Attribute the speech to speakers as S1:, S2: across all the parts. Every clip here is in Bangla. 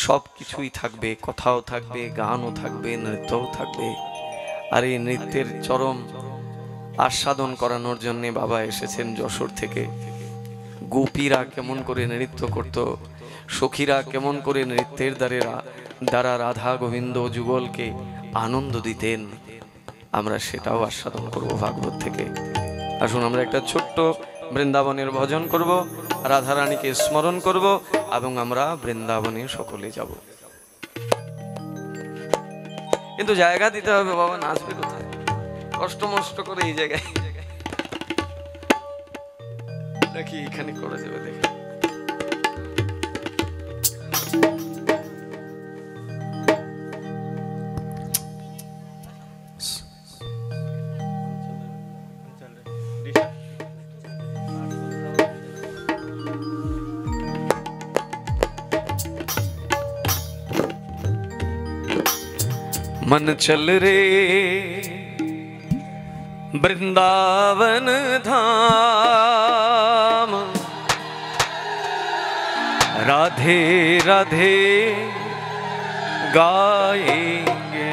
S1: সব কিছুই থাকবে, কথাও থাকবে, গানও থাকবে, নৃত্যও থাকবে। আর এই নৃত্যের চরম আস্বাদন করানোর জন্য বাবা এসেছেন যশোর থেকে। গোপীরা কেমন করে নৃত্য করত, সখীরা কেমন করে নৃত্যের দ্বারা রাধা গোবিন্দ যুগলকে আনন্দ দিতেন, আমরা সেটাও আস্বাদন করব ভাগবত থেকে। আসুন আমরা একটা ছোট্ট বৃন্দাবনের ভজন করব, রাধারানীকে স্মরণ করব এবং আমরা বৃন্দাবনে সকলে যাব। কিন্তু জায়গা দিতে হবে বাবা, নাচবে কোথায়? কষ্ট মষ্ট করে এই জায়গায় নাকি এখানে করা যাবে? দেখে मन चल रे वृंदावन धाम, राधे राधे गाएंगे।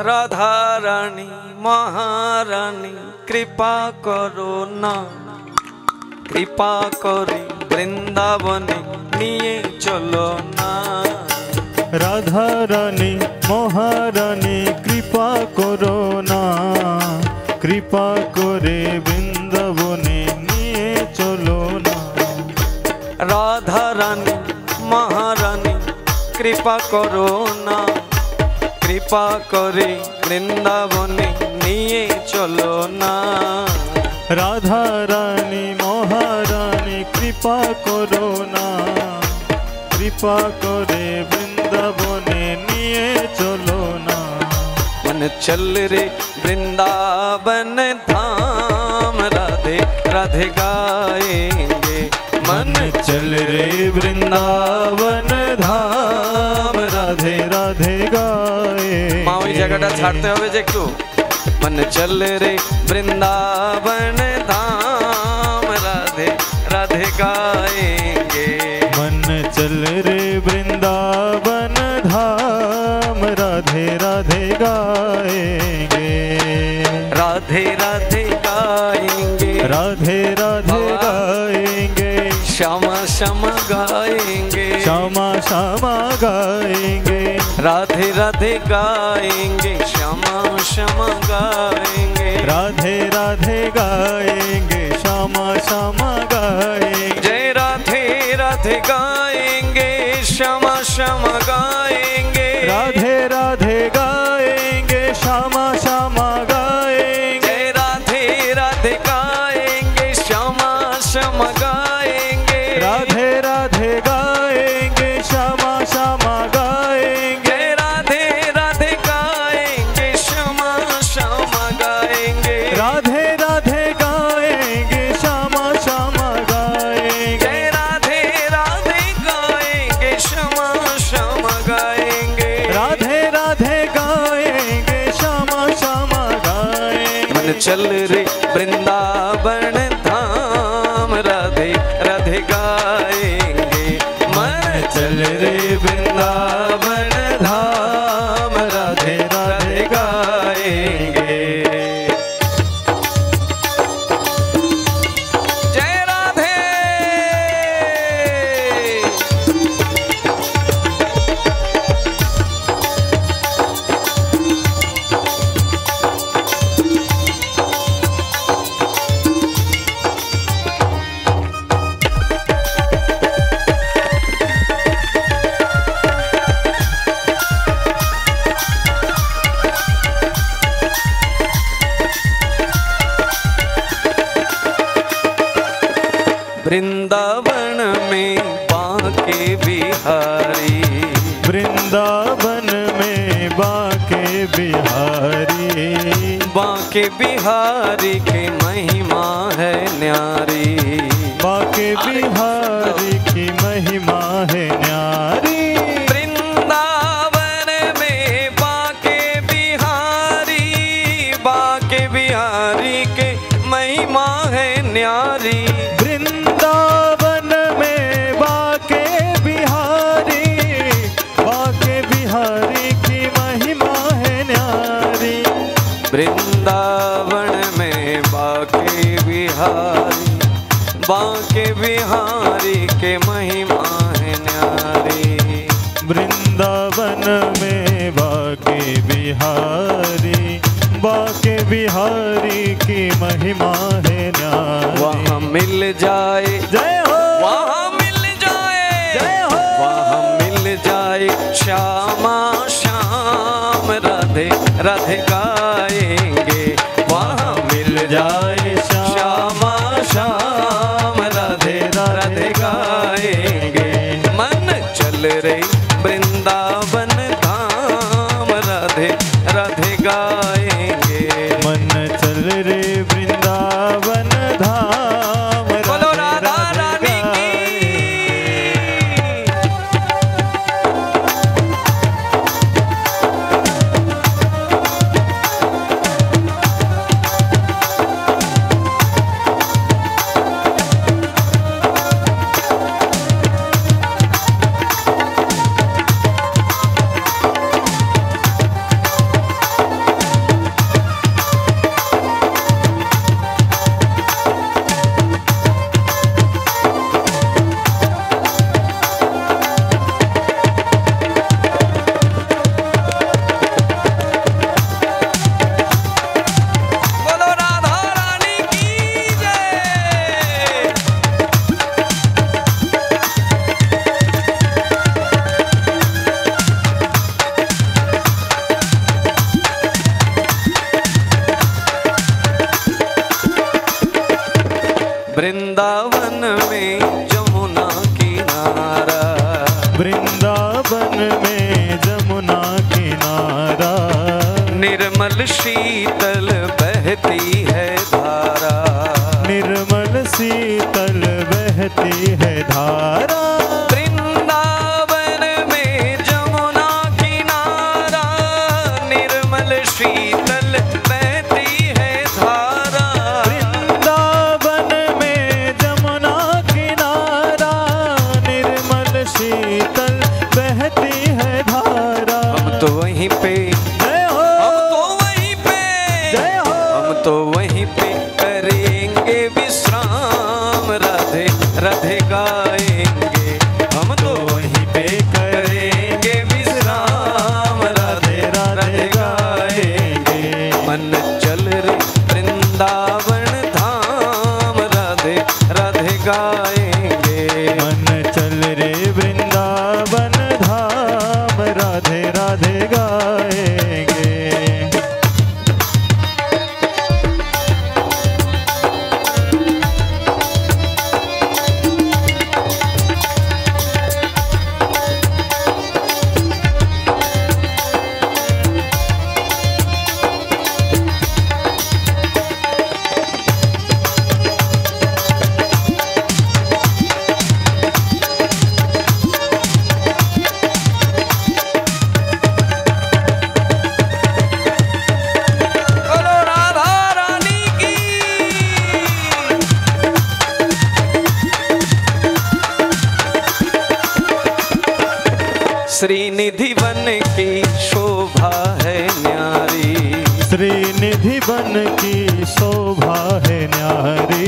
S1: राधा रानी महारानी कृपा करो ना, कृपा करे वृंदावने निये चलो ना।
S2: राधा रानी महारानी कृपा करो ना, कृपा करे वृंदावने निये चलो ना।
S1: राधा रानी महारानी कृपा करो ना, कृपा करे वृंदावने निये चलो ना।
S2: राधा रानी महारानी कृपा करो ना, कृपा करे वृंदावने निये चलो ना।
S1: मन चल रे वृंदावन धाम, राधे राधे गाएंगे।
S2: मन चल रे वृंदावन धाम, राधे राधे गाए।
S1: माँ ওই জায়গাটা ছাড়তে হবে যে একটু। मन चल रे वृंदावन धाम, राधे राधे गाएंगे।
S2: मन चल रे वृंदावन धाम, राधे राधे गाएंगे।
S1: राधे राधे गाएंगे,
S2: राधे राधे गाएंगे।
S1: श्यामा श्यामा गाएंगे,
S2: श्यामा श्यामा गाएंगे।
S1: राधे राधे गाएंगे, श्यामा श्यामा गाएंगे।
S2: राधे राधे गाएंगे, श्यामा श्यामा गाएंगे।
S1: जय राधे राधे गाएंगे, श्यामा श्यामा गाएंगे।
S2: राधे राधे गाएंगे, श्यामा श्यामा गाएंगे।
S1: जय राधे राधे गाएंगे, श्यामा श्यामा गाएंगे।
S2: राधे राधे गाएंगे, श्यामा श्यामा गाएंगे।
S1: राधे राधे गाएंगे, श्यामा श्यामा गाएंगे।
S2: राधे राधे गाएंगे, श्यामा श्यामा गाएंगे।
S1: राधे राधे गाएंगे, श्यामा श्यामा गाएंगे।
S2: राधे राधे गाएंगे, श्यामा श्यामा गाएंगे।
S1: मन चल रे वृंदावन धाम, राधे राधे गाएंगे। मन
S2: चल रे वृंदावन धाम, राधे राधे गाएंगे।
S1: जय राधे। वृंदावन में बांके बिहारी,
S2: वृंदावन में बांके बिहारी।
S1: बांके बिहारी की महिमा है न्यारी।
S2: बांके बिहारी की महिमा है न्यारी।
S1: वृंदावन में बाके बिहारी, बाके बिहारी के महिमा है न्यारी।
S2: वृंदावन में बाके बिहारी, बाके बिहारी की महिमा है न्यारी।
S1: वहाँ मिल जाए
S2: जय हो,
S1: वहाँ मिल जाए
S2: जय हो,
S1: वहाँ मिल जाए श्यामा श्याम राधे राधे गाएंगे। वहाँ मिल जाए श्यामा श्याम राधे राधे गाएंगे। मन चल रे वृंदावन धाम राधे राधे गाएंगे।
S2: मन चल रे वृंदावन धाम,
S1: बोलो राधा रानी की। वृंदावन में जमुना किनारा,
S2: वृंदावन में जमुना किनारा,
S1: निर्मल शीतल बहती है धारा,
S2: निर्मल शीतल बहती है धारा।
S1: वृंदावन में जमुना किनारा, निर्मल शीतल बहती है धारा।
S2: वृंदावन में जमुना किनारा, निर्मल शीतल बहती है धारा।
S1: हम तो वहीं पे,
S2: जय हो,
S1: हम तो वहीं पे,
S2: जय हो,
S1: हम तो वहीं पे करेंगे विश्राम राधे राधे गाएंगे। हम तो वहीं पे करेंगे विश्राम राधे राधे गाएंगे। मन चल रे वृंदावन धाम राधे राधे गाएंगे।
S2: मन चल रे वृंदावन धाम, राधे राधे गाएंगे।
S1: बोलो राधा रानी की। श्रीनिधि वन की शोभा है न्यारी,
S2: श्रीनिधि बन की शोभा है न्यारी।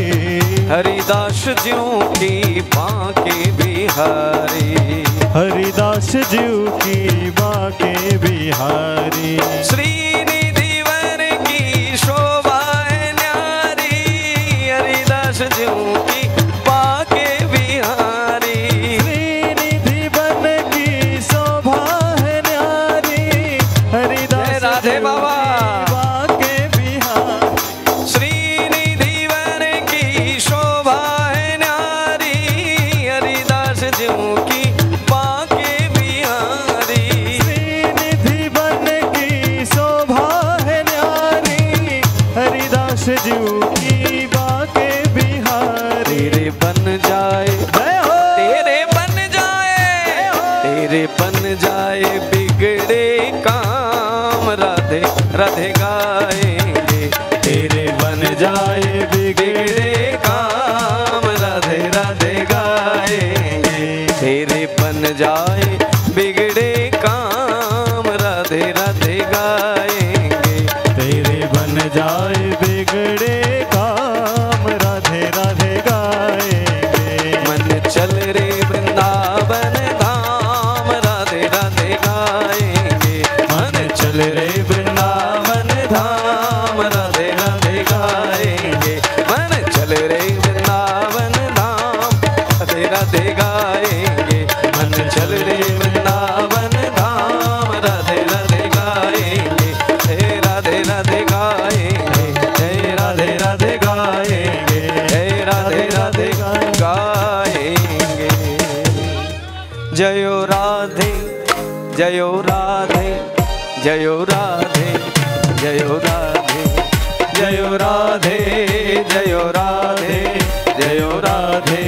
S1: हरिदास ज्यों की बांके बिहारी,
S2: हरिदास जीव की बाके बिहारी।
S1: श्रीनिधि वन की शोभा है न्यारी, हरिदास ज्यों की बांके बिहारी।
S2: श्रीनिधि बन की शोभा है न्यारी, हरिदास
S1: राधे
S2: जीव
S1: बाबा।
S2: की बाके बिहारी।
S1: श्रीनिधि वन की शोभा है न्यारी, हरिदास ज्यों की बांके बिहारी।
S2: श्रीनिधि बन की शोभा है न्यारी, हरिदास जीव की बाके बिहारी।
S1: तेरे बन जाए,
S2: जय हो,
S1: तेरे बन जाए, तेरे बन जाए बिगड़े काम राधे राधे गाएंगे। तेरे बन जाए बिगड़े काम राधे राधे गाएंगे। तेरे बन जाए बिगड़े काम राधे राधे गाएंगे।
S2: तेरे बन जा
S1: राधे जय राधे जय राधे जय राधे जय राधे जय राधे जय राधे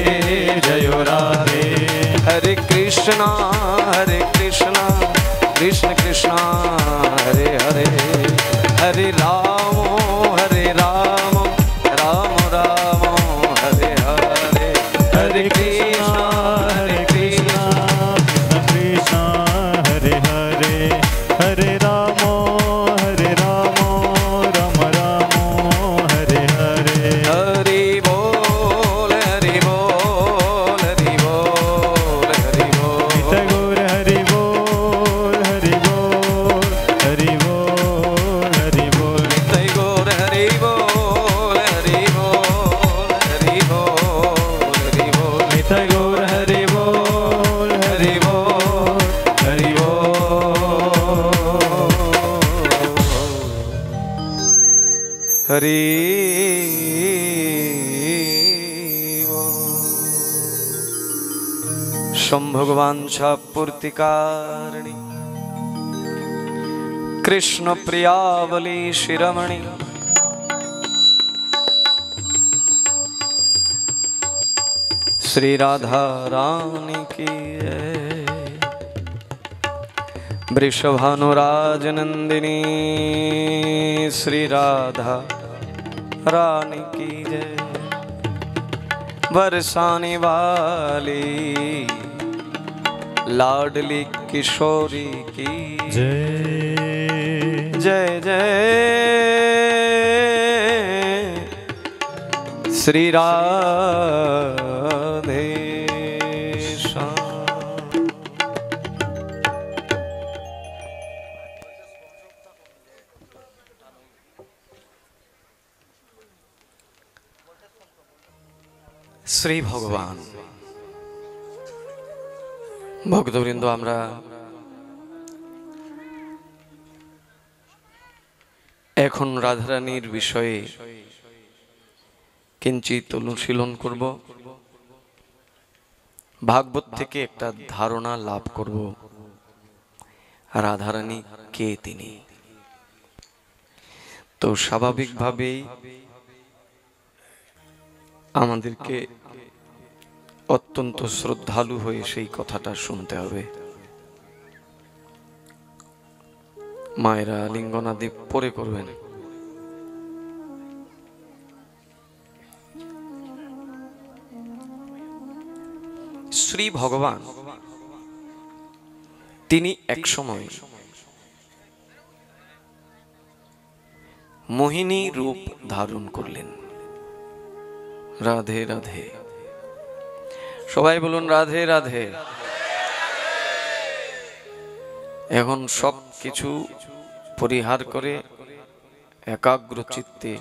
S1: जय राधे। हरे कृष्णा कृष्ण कृष्ण हरे हरे, हरे राम राम राम हरे हरे, हरे कृष्णा कृष्ण
S2: कृष्ण हरे हरे, हरे राम राम राम हरे हरे।
S1: हरि बोल हरि बोल हरि बोल हरि बोल।
S2: गौर हरि बोल हरि बोल हरि बोल हरि बोल।
S1: नित्य गौर हरि बोल हरि बोल हरि बोल हरि बोल।
S2: नित्य गौर हरि बोल हरि बोल हरि बोल।
S1: हरि शंभुवांछा पूर्तिकारिणी कृष्ण प्रियावली शिरोमणि श्री राधा रानी की जय। वृषभानुराज नंदिनी श्री राधा रानी की जय। बरसाने वाली लाडली किशोरी की
S2: जय
S1: जय जय। श्री राधे श्याम। শ্রী ভগবান ভক্তবৃন্দ, আমরা এখন রাধারানীর বিষয়ে কিঞ্চিত অনুশীলন করব, ভাগবত থেকে একটা ধারণা লাভ করব রাধারানী কে তিনি। তো স্বাভাবিকভাবেই আমাদেরকে অত্যন্ত শ্রদ্ধালু হয়ে সেই কথাটা শুনতে হবে। মায়েরা লিঙ্গনাদি পরে করবেন। শ্রী ভগবান তিনি একসময় মোহিনী রূপ ধারণ করলেন। রাধে রাধে, সবাই বলুন রাধে রাধে। এখন সব কিছু পরিহার করে একাগ্র চিত্তে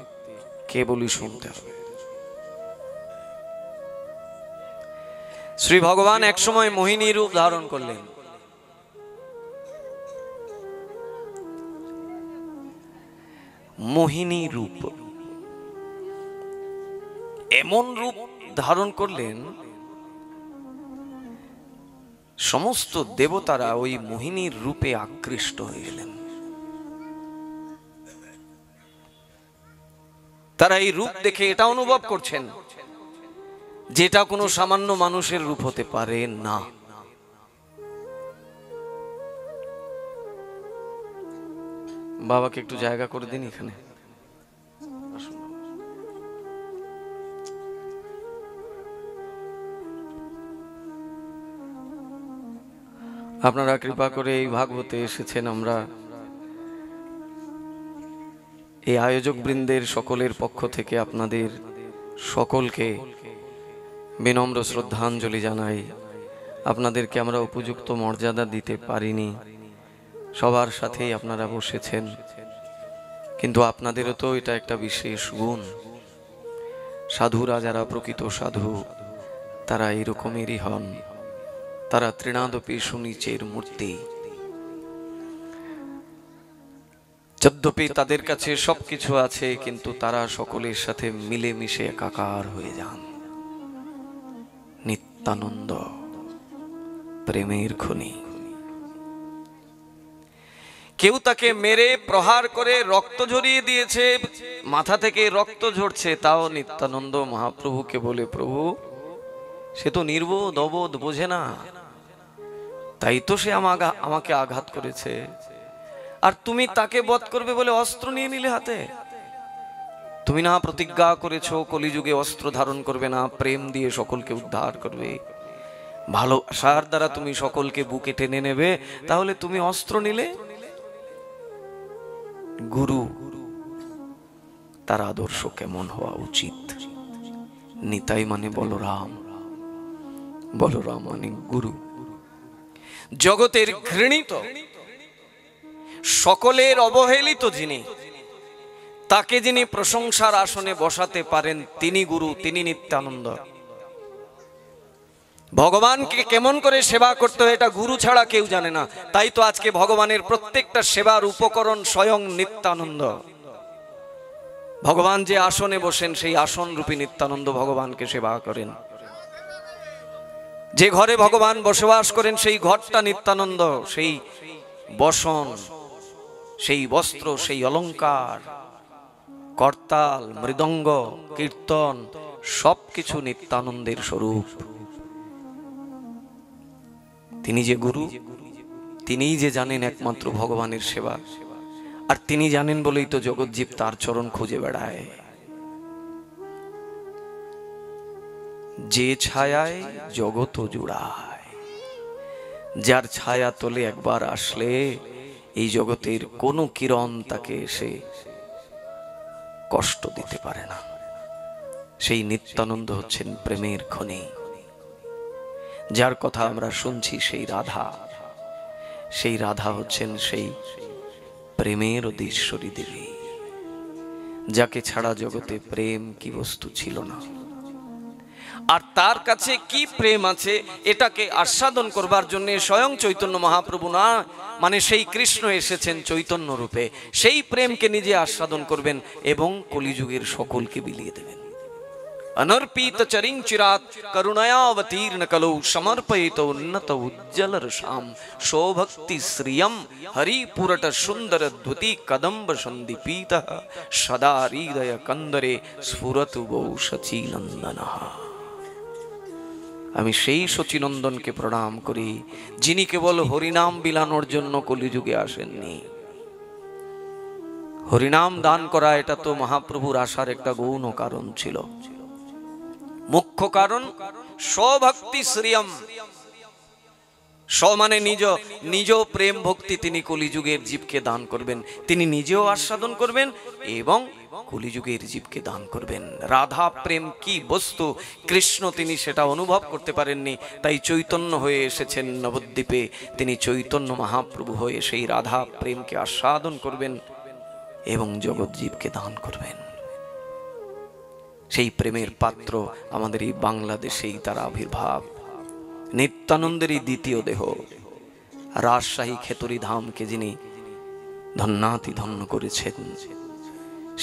S1: কেবলই শুনতে হবে। শ্রী ভগবান একসময় মোহিনী রূপ ধারণ করলেন। মোহিনী রূপ, এমন রূপ ধারণ করলেন সমস্ত দেবতারা ওই মোহিনীর রূপে আকৃষ্ট হয়ে গেলেন। তারা এই রূপ দেখে এটা অনুভব করছেন যেটা কোনো সামান্য মানুষের রূপ হতে পারে না। বাবাকে একটু জায়গা করে দিন এখানে। আপনারা কৃপা করে এই ভাগবতে এসেছেন। আমরা এই আয়োজক বৃন্দের সকলের পক্ষ থেকে আপনাদের সকলকে বিনম্র শ্রদ্ধাঞ্জলি জানাই। আপনাদেরকে আমরা উপযুক্ত মর্যাদা দিতে পারিনি। সবার সাথেই আপনারা বসেছেন, কিন্তু আপনাদেরও তো এটা একটা বিশেষ গুণ। সাধুরা যারা প্রকৃত সাধু তারা এরকমেরই হন। তারা তৃণাদপি সুনিচের মূর্তি। যদ্যপি তাদের কাছে সবকিছু আছে, কিন্তু তারা সকলের সাথে মিলেমিশে একাকার হয়ে যান। নিত্যানন্দ প্রেমের খনি। কেউ তাকে মেরে প্রহার করে রক্ত ঝরিয়ে দিয়েছে, মাথা থেকে রক্ত ঝরছে, তাও নিত্যানন্দ মহাপ্রভুকে বলে, প্রভু সে তো নির্বোধ অবোধ, বোঝে না, তাই তো সে আমাকে আঘাত করেছে, আর তুমি তাকে বধ করবে বলে অস্ত্র নিয়ে নিলে হাতে। তুমি না প্রতিজ্ঞা করেছো কলিযুগে অস্ত্র ধারণ করবে না, প্রেম দিয়ে সকলকে উদ্ধার করবে, ভালোবাসার দ্বারা তুমি সকলকে বুকে টেনে নেবে, তাহলে তুমি অস্ত্র নিলে? গুরু তার আদর্শ কেমন হওয়া উচিত? নিতাই মানে বলরাম, বলরাম মানে গুরু, জগতের ঘৃণিত, সকলের অবহেলিত যিনি, তাকে যিনি প্রশংসার আসনে বসাতে পারেন, তিনি গুরু, তিনি নিত্যানন্দ। ভগবানকে কেমন করে সেবা করতে হয় এটা গুরু ছাড়া কেউ জানে না। তাই তো আজকে ভগবানের প্রত্যেকটা সেবার উপকরণ স্বয়ং নিত্যানন্দ। ভগবান যে আসনে বসেন সেই আসন রূপী নিত্যানন্দ ভগবানকে সেবা করেন। যে ঘরে ভগবান বসবাস করেন সেই ঘরটা নিত্যানন্দ, সেই বসন, সেই বস্ত্র, সেই অলংকার, করতাল, মৃদঙ্গ, কীর্তন সবকিছু নিত্যানন্দের স্বরূপ। তিনি যে গুরু, তিনিই যে জানেন একমাত্র ভগবানের সেবা, আর তিনি জানেন বলেই তো জগৎজীব তার চরণ খুঁজে বেড়ায়। যে ছায়ায় জগৎ জুড়ায়, যার ছায়া তলে একবার আসলে এই জগতের কোনো কিরণ তাকে এসে কষ্ট দিতে পারে না। সেই নিত্যানন্দ হচ্ছেন প্রেমের খনি। যার কথা আমরা শুনছি সেই রাধা, সেই রাধা হচ্ছেন সেই প্রেমের অধীশ্বরী দেবী, যাকে ছাড়া জগতে প্রেম কি বস্তু ছিল না। আর তার কাছে কি প্রেম আছে এটাকে আস্বাদন করবার জন্য স্বয়ং চৈতন্য মহাপ্রভু না, মানে সেই কৃষ্ণ এসেছেন চৈতন্য রূপে, সেই প্রেমকে নিজে আস্বাদন করবেন এবং কলিযুগের সকলকে বিলিয়ে দেবেন। अनर्पित चरिं चिरात करुणयावतीर्ण कलौ समर्पयित उन्नत उज्जल रसाम शोभक्ति श्रियम हरिपुरट सुंदर द्युति कदम्ब संदीपित सदा हृदय कंदरे स्फुरतु बौ सचिनंदनः। আমি সেই সচিনন্দনকে প্রণাম করি যিনি কেবল হরিনাম বিলানোর জন্য কলিযুগে আসেননি। হরিনাম দান করা এটা তো মহাপ্রভুর আসার একটা গৌণ কারণ ছিল। মুখ্য কারণ স্বভক্তি শ্রিয়ম, স্ব মানে নিজ, নিজ প্রেম ভক্তি তিনি কলিযুগের জীবকে দান করবেন, তিনি নিজেও আস্বাদন করবেন এবং কলিযুগের জীবকে দান করবেন। রাধা প্রেম কি বস্তু কৃষ্ণ তিনি সেটা অনুভব করতে পারেননি, তাই চৈতন্য হয়ে এসেছেন নবদ্বীপে। তিনি চৈতন্য মহাপ্রভু হয়ে সেই রাধা প্রেমকে আস্বাদন করবেন এবং জগৎ জীবকে দান করবেন। সেই প্রেমের পাত্র আমাদের এই বাংলাদেশেই তার আবির্ভাব। নিত্যানন্দেরই দ্বিতীয় দেহ, রাজশাহী খেতরি ধামকে যিনি ধন্যাতি ধন্য করেছেন,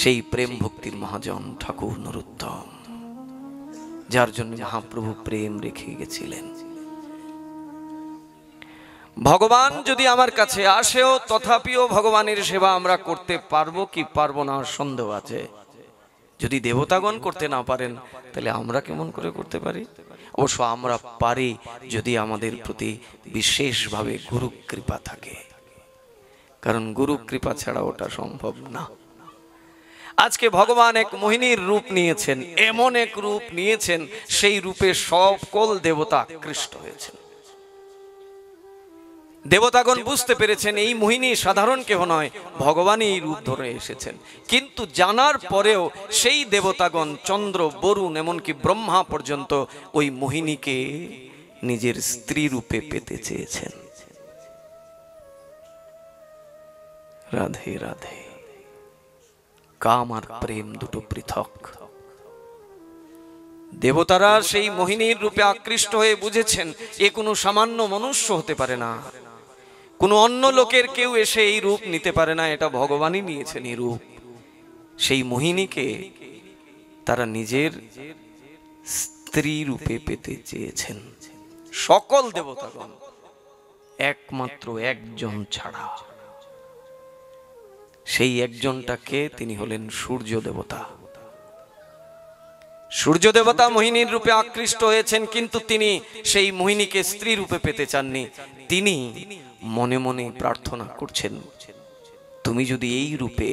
S1: সেই প্রেম ভক্তির মহাজন ঠাকুর নরোত্তম, যার জন্য মহাপ্রভু প্রেম রেখে গেছিলেন। ভগবান যদি আমার কাছে আসেও তথাপিও ভগবানের সেবা আমরা করতে পারবো কি পারবো না সন্দেহ আছে। যদি দেবতাগণ করতে না পারেন তাহলে আমরা কেমন করে করতে পারি? অবশ্য আমরা পারি যদি আমাদের প্রতি বিশেষভাবে গুরু কৃপা থাকে, কারণ গুরু কৃপা ছাড়া ওটা সম্ভব না। আজকে ভগবান এক মোহিনীর রূপ নিয়েছেন, এমন এক রূপ নিয়েছেন সেই রূপে সকল দেবতা আকৃষ্ট হয়েছেন। দেবতাগণ বুঝতে পেরেছেন এই মোহিনী সাধারণ কেহ নয়, ভগবানই এই রূপ ধরে এসেছেন। কিন্তু জানার পরেও সেই দেবতাগণ, চন্দ্র, বরুণ, এমনকি ব্রহ্মা পর্যন্ত ওই মোহিনীকে নিজের স্ত্রী রূপে পেতে চেয়েছেন। রাধে রাধে। কাম আর প্রেম দুটো পৃথক। দেবতারা সেই মোহিনীর রূপে আকৃষ্ট হয়ে বুঝেছেন এ কোনো সামান্য মনুষ্য হতে পারে না, কোনো অন্য লোকের কেউ এসে এই রূপ নিতে পারে না, এটা ভগবানই নিয়েছেন এই রূপ। সেই মোহিনীকে তারা নিজের স্ত্রী রূপে পেতে চেয়েছেন সকল দেবতাগণ, একমাত্র একজন ছাড়া। সেই একজনটাকে তিনি হলেন সূর্য দেবতা। সূর্য দেবতা মোহিনীর রূপে আকৃষ্ট হয়েছেন, কিন্তু তিনি সেই মোহিনীকে স্ত্রী রূপে পেতে চাননি। তিনি মনে মনে প্রার্থনা করছেন, তুমি যদি এই রূপে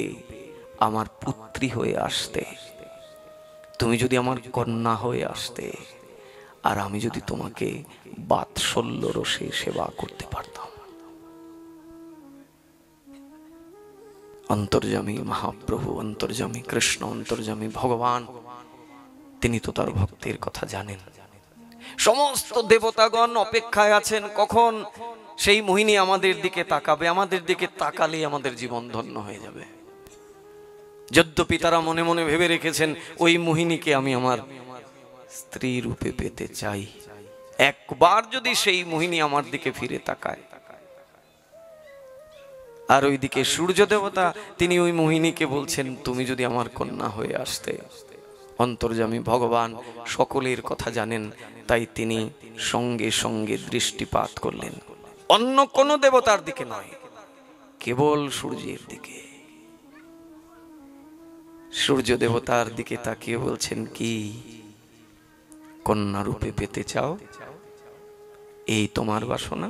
S1: আমার পুত্রী হয়ে আসতে, তুমি যদি আমার কন্যা হয়ে আসতে, আর আমি যদি তোমাকে বাৎসল্য রসে সেবা করতে পারতাম। অন্তর্যামী মহাপ্রভু, অন্তর্যামী কৃষ্ণ, অন্তর্যামী ভগবান, তিনি তো তার ভক্তের কথা জানেন। সমস্ত দেবতাগণ অপেক্ষায় আছেন কখন সেই মোহিনী আমাদের দিকে তাকাবে, আমাদের দিকে তাকালে আমাদের জীবন ধন্য হয়ে যাবে। যদ্যপি তারা মনে মনে ভেবে রেখেছেন, ওই মোহিনীকে আমি আমার স্ত্রী রূপে পেতে চাই, একবার যদি সেই মোহিনী আমার দিকে ফিরে তাকায়। আর ওইদিকে সূর্য দেবতা, তিনি ওই মোহিনীকে বলছেন, তুমি যদি আমার কন্যা হয়ে আসতে। অন্তর্যামী ভগবান সকলের কথা জানেন, তাই তিনি সঙ্গে সঙ্গে দৃষ্টিপাত করলেন অন্য কোন দেবতার দিকে নয়, কেবল সূর্যের দিকে। সূর্য দেবতার দিকে তাকিয়ে বলছেন, কি কন্যা রূপে পেতে চাও? এই তোমার বাসনা?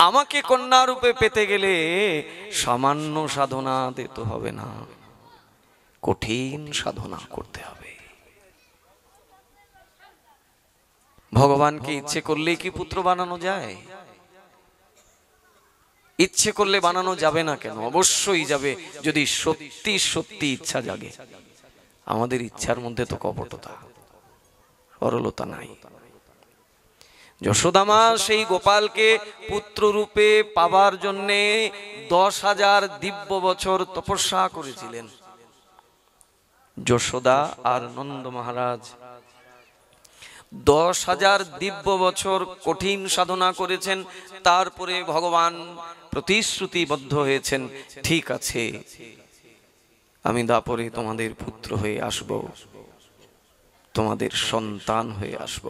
S1: আমাকে কন্যা রূপে পেতে গেলে সামান্য সাধনা দিতে হবে না, কঠিন সাধনা করতে হবে। ভগবানকে ইচ্ছে করলে কি পুত্র বানানো যায়? ইচ্ছে করলে বানানো যাবে না কেন? অবশ্যই যাবে, যদি সত্যি সত্যি ইচ্ছা জাগে। আমাদের ইচ্ছার মধ্যে তো কপটতা, সরলতা নাই। যশোদামা সেই গোপালকে পুত্র রূপে পাবার জন্যে 10,000 দিব্য বছর তপস্যা করেছিলেন। যশোদা আর নন্দ মহারাজ 10,000 দিব্য বছর কঠিন সাধনা করেছেন। তারপরে ভগবান প্রতিশ্রুতিবদ্ধ হয়েছেন, ঠিক আছে, আমি দাপরে তোমাদের পুত্র হয়ে আসব, তোমাদের সন্তান হয়ে আসব।